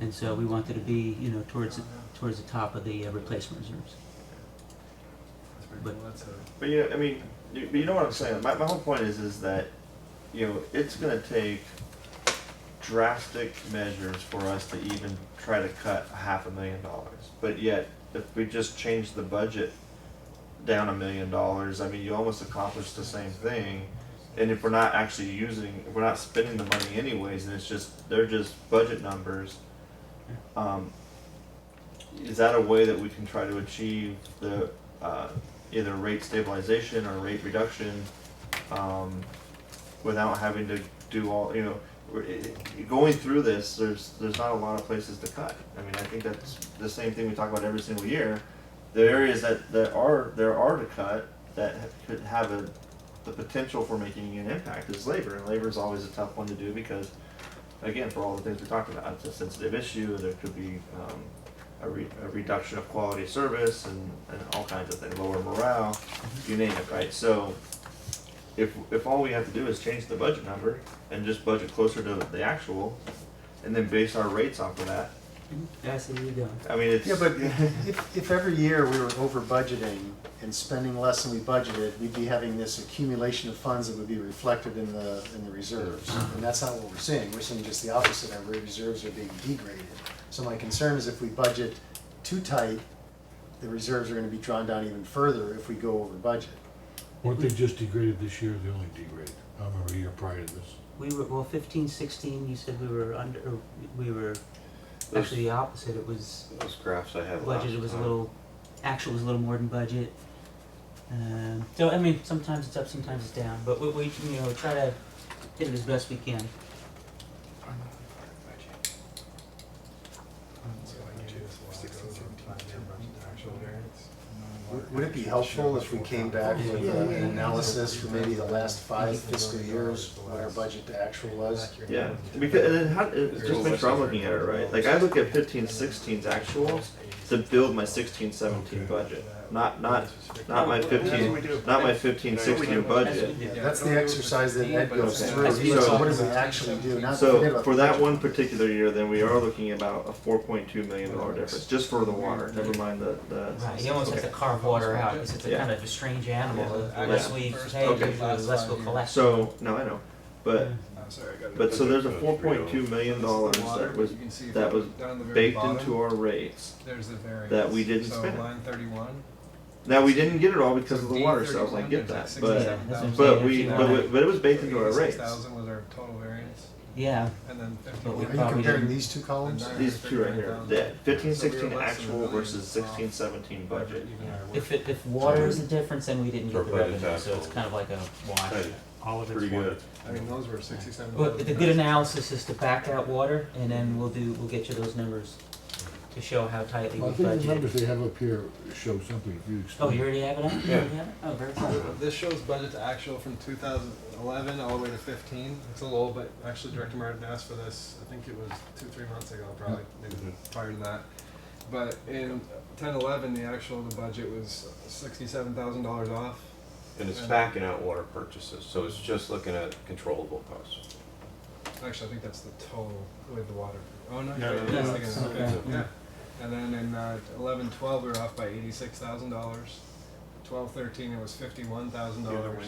And so we wanted to be, towards the top of the replacement reserves. But But yeah, I mean, you know what I'm saying. My whole point is that, it's going to take drastic measures for us to even try to cut $500,000. But yet, if we just change the budget down $1 million, I mean, you almost accomplish the same thing. And if we're not actually if we're not spending the money anyways, and they're just budget numbers. Is that a way that we can try to achieve the either rate stabilization or rate reduction without having to do all, going through this, there's not a lot of places to cut. I mean, I think that's the same thing we talk about every single year. The areas that there are to cut that could have the potential for making an impact is labor, and labor is always a tough one to do because, again, for all the things we talked about, it's a sensitive issue. There could be a reduction of quality of service and all kinds of things, lower morale, you name it, right? So if all we have to do is change the budget number and just budget closer to the actual, and then base our rates off of that, I see where you're going. I mean, it's... Yeah, but if every year we were over budgeting and spending less than we budgeted, we'd be having this accumulation of funds that would be reflected in the reserves. And that's not what we're seeing. We're seeing just the opposite. Our reserves are being degraded. So my concern is if we budget too tight, the reserves are going to be drawn down even further if we go over budget. Weren't they just degraded this year? They only degraded. I remember a year prior to this. We were 15-16. You said we were under. Or we were actually the opposite. It was Those graphs I had last budget was a time. little. Actual was a little more than budget. So I mean, sometimes it's up, sometimes it's down. But we try to hit it as best we can. Would it be helpful if we came back with an analysis for maybe the last 5 fiscal years, what our budget to actual was? Yeah, because and then just make sure I'm looking at it right. Like I look at 15-16's actuals to build my 16-17 budget, not my 15-16 budget. Yeah, that's the exercise that Ed goes through. Okay. He looks at what does it actually do, not forget So about for the that budget. one particular year, then we are looking at about a $4.2 million difference just for the water. Never mind the. Right. You almost have to carve water out because it's a Yeah. kind of a strange animal. Yeah. The less we pay, Okay. usually the less we'll collect. So no, I know, but so there's a $4.2 million that was baked into our rates that we didn't spend. Line 31. Now we didn't get it all because of the water sales. I get that, but Yeah, that's what I'm but saying. it was baked into our rates. 6,000 was our total variance. Yeah, And then But we Are 51. you probably comparing didn't- these two columns? These two right here, the 15, So we were 16 less than a actual million versus off. 16, 17 budget. Even our if water is the difference, then we didn't For get the budget revenue, so it's actual. kind of like a wash. Right. All of it's Pretty one. good. I mean, those were 67. But the good analysis is to back out water, and then we'll get you those numbers to show how tightly Well, I we think the numbers budgeted. they have up here show something, if you Oh, explain. you already have it up? You Yeah. already have it? Oh, very good. This shows budget to actual from 2011 all the way to 15. It's a little old, but actually Director Martin asked for this, I think it was 2-3 months ago, probably, maybe prior to that. But in 10-11, the actual, the budget was $67,000 off. And it's backing out water purchases, so it's just looking at controllable costs. Actually, I think that's the total with the water. Oh, no, No, you're right. no, I was no, thinking it's of- okay. yeah. And then in 11-12, we were off by $86,000. 12-13, it was $51,000.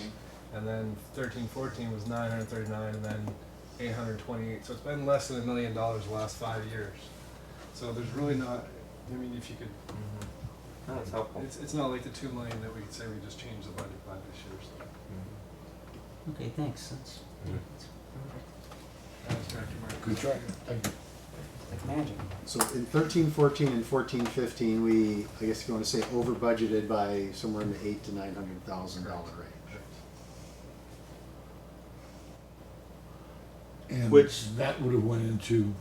And then 13-14 was 939, and then 828. So it's been less than $1 million the last 5 years. So there's really not. I mean, if you could, That's helpful. it's not like the 2 million that we could say we just changed the budget by this year. So Okay, thanks. That's perfect. that was Director Martin. Good try. Thank you. Like magic. So in 13-14 and 14-15, we, I guess if you want to say over budgeted by somewhere in the $800,000 to $900,000 range. And Which- that would have went into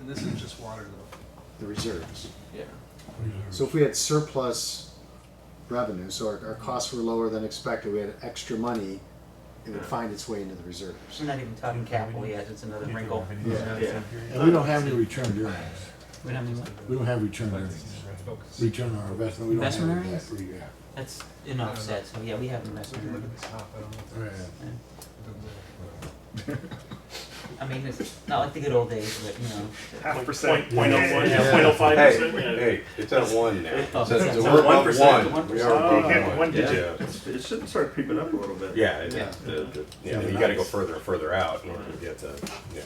And this is just water though. The reserves. Yeah. reserves. So if we had surplus revenue, so our costs were lower than expected, we had extra money, it would Yeah. find its way into the reserves. We're not even talking capital yet. It's another Need the wrinkle. revenue Yeah. at the Yeah. same period. And we don't have any returned earnings. We don't have any what? We don't have returned earnings. Focus. Return on our investment, we don't have Investment that. earnings? Yeah. That's in offset, so yeah, we have investment. Look at earnings. the top. I don't know. Right. If Yeah. I mean, it's not like the good old days, but you know. 0.5%. Point oh one, yeah, 0.05%. Hey, it's at 1 now. Oh, So it's we're above 1%. 1. We are Oh, above okay, 1. one Yeah. digit. It should start creeping up a little bit. Yeah, it Yeah. is. Yeah, you gotta go further and further out in order to get the, yeah.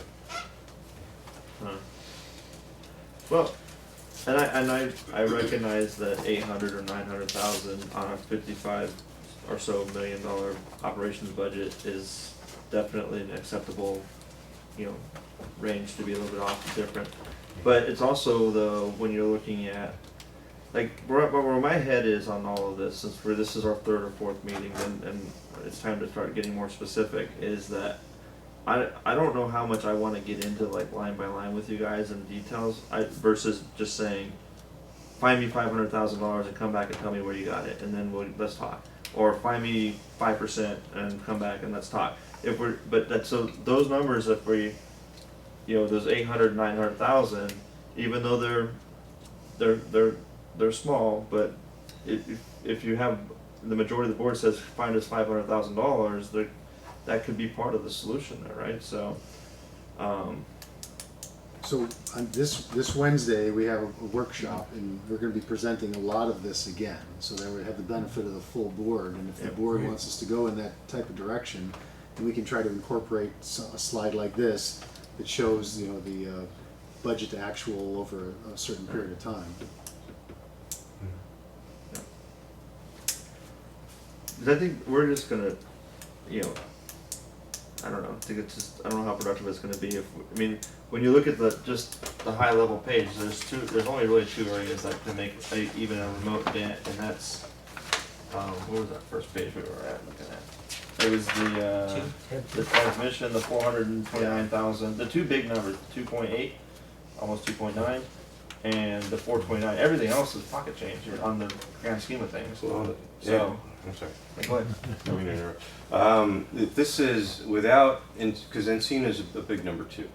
Huh. Well, and I recognize that 800 or 900,000 on a 55 or so $1 million operations budget is definitely an acceptable, range to be a little bit off different. But it's also though when you're looking at like where my head is on all of this, since this is our third or fourth meeting and it's time to start getting more specific, is that I don't know how much I want to get into like line by line with you guys and details. Versus just saying, find me $500,000 and come back and tell me where you got it, and then let's talk. Or find me 5% and come back and let's talk. So those numbers, if we, those 800, 900,000, even though they're small, but if you have the majority of the board says find us $500,000, that could be part of the solution there, right? So, So on this Wednesday, we have a workshop, and we're going to be presenting a lot of this again, so that we have the benefit of the full board. And if the board wants us to go in that type of direction, then we can try to incorporate a slide like this that shows, the budget to actual over a certain period of time. I think we're just gonna, I don't know. I think it's just I don't know how productive it's gonna be. When you look at the high level page, there's only really 2 areas that can make even a remote dent, and that's what was that first page we were at looking at? It was the transmission, the 429,000, the 2 big numbers, 2.8, almost 2.9, and the 429. Everything else is pocket change on the grand scheme of things. So. I'm sorry. Go ahead. I mean, interrupt. This is without, because Encina is a big number too.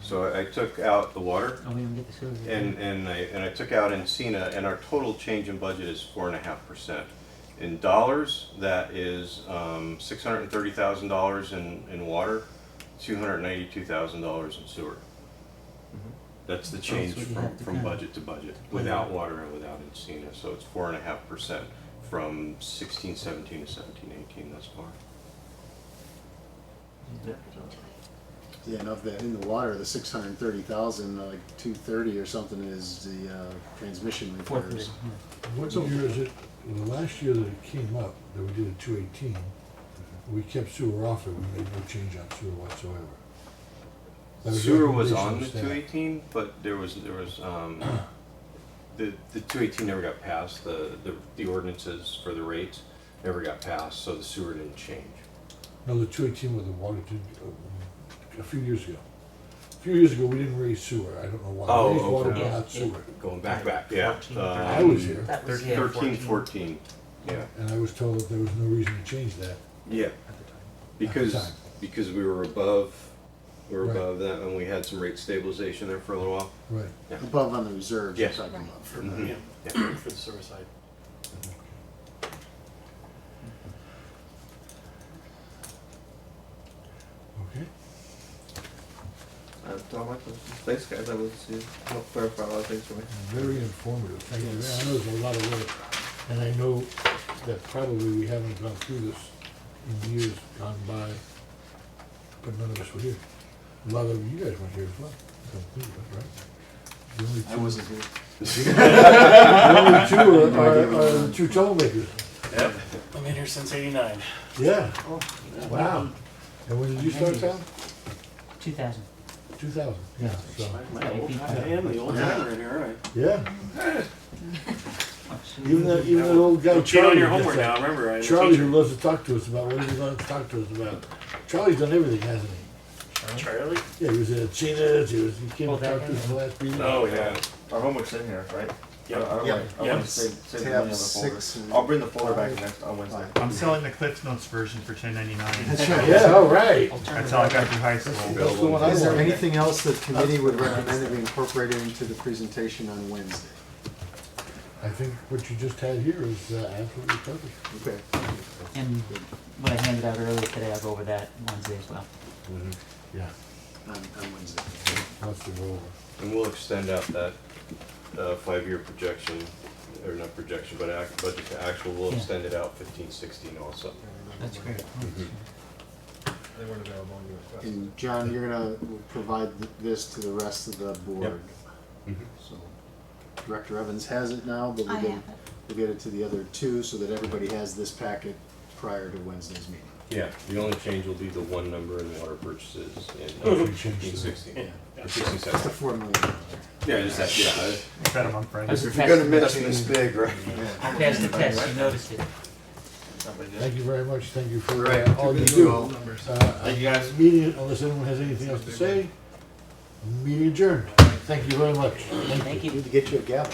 So I took out the water Oh, we didn't get the sewer. and I took out Encina, and our total change in budget is 4.5%. In dollars, that is $630,000 in water, $292,000 in sewer. That's the change what you have to from count. budget to budget, without water and without Encina. So it's 4.5% from 16, 17 to 17, 18 thus far. Yeah, and in the water, the 630,000, like 230 or something is the transmission repairs. What year is it? The last year that it came up, that we did a 218, we kept sewer off it, we made no change on sewer whatsoever. That was Sewer was recommendation on of the staff. 218, but there was the 218 never got passed. The ordinances for the rates never got passed, so the sewer didn't change. No, the 218 with the water did, a few years ago. A few years ago, we didn't raise sewer. I don't know why. Oh, We raised water, okay. but not sewer. Going back, yeah. 14, I was here, That was, 13, yeah, 13, 14. Yeah. and I was told that there was no reason to change that. Yeah. At the Because time. because we were above Right. above that, and we had some rate stabilization there for a little while. Right. Above on the reserves you're Yes. talking about. For Mhm. Yeah, Yeah. for the sewer side. Okay. That's all my questions. Thanks, guys. That was helped clarify a lot of things for me. Very informative. Thank you. I know there's a lot of work, and I know that probably we haven't gone through this in years gone by, but none of us were here. A lot of you guys weren't here as well. Come through it, right? The only I two- wasn't here. The only two are the two troublemakers. Yep. I'm in here since '89. Yeah. Wow. And when did you start, Tom? 2000. 2000. Yeah. So, I am the old timer in here, right? yeah. Even that old guy Don't cheat on Charlie. your gets homework that. now, remember, I'm a Charlie, teacher. who loves to talk to us about what he wants to talk to us about. Charlie's done everything, hasn't he? Charlie? Yeah, he was at China's. He came Oh, to that talk to us the last meeting. Oh, yeah. Our homework's in here, right? Yep. I don't Yep. want, I Yep. want to save the money Tab on the folder. 6 and I'll bring the folder back 5. next on Wednesday. I'm selling the Cliff Notes version for $10.99. That's right. Yeah, all right. That's how I got through high school. That's the one I Is there wanted. anything else the committee would recommend that we incorporated into the presentation on Wednesday? I think what you just had here is absolutely perfect. Okay. And what I handed out earlier today, I'll go over that Wednesday as well. Yeah, On Wednesday. lots to go over. And we'll extend out that 5-year projection, or not projection, but budget to actual. We'll Yeah. extend it out 15, 16 also. That's great. They weren't available when you requested. And John, you're gonna provide this to the rest of the board. Mhm. So Director Evans has it now, but I have it. we'll get it to the other two so that everybody has this packet prior to Wednesday's meeting. Yeah, the only change will be the one number in water purchases in Mhm. 15, 16. Yeah. Or 16, Just the 17. $4 million. Yeah, just that, yeah. Bet I'm on Friday. That's If you're gonna miss this big, right? I passed the test, you noticed it. Thank you very much. Thank you for Right. all you Too do. good. Numbers. Thank you, guys. Meeting, unless anyone has anything else to say, meeting adjourned. Thank you very much. Thank you. Thank you. Need to get you a gavel.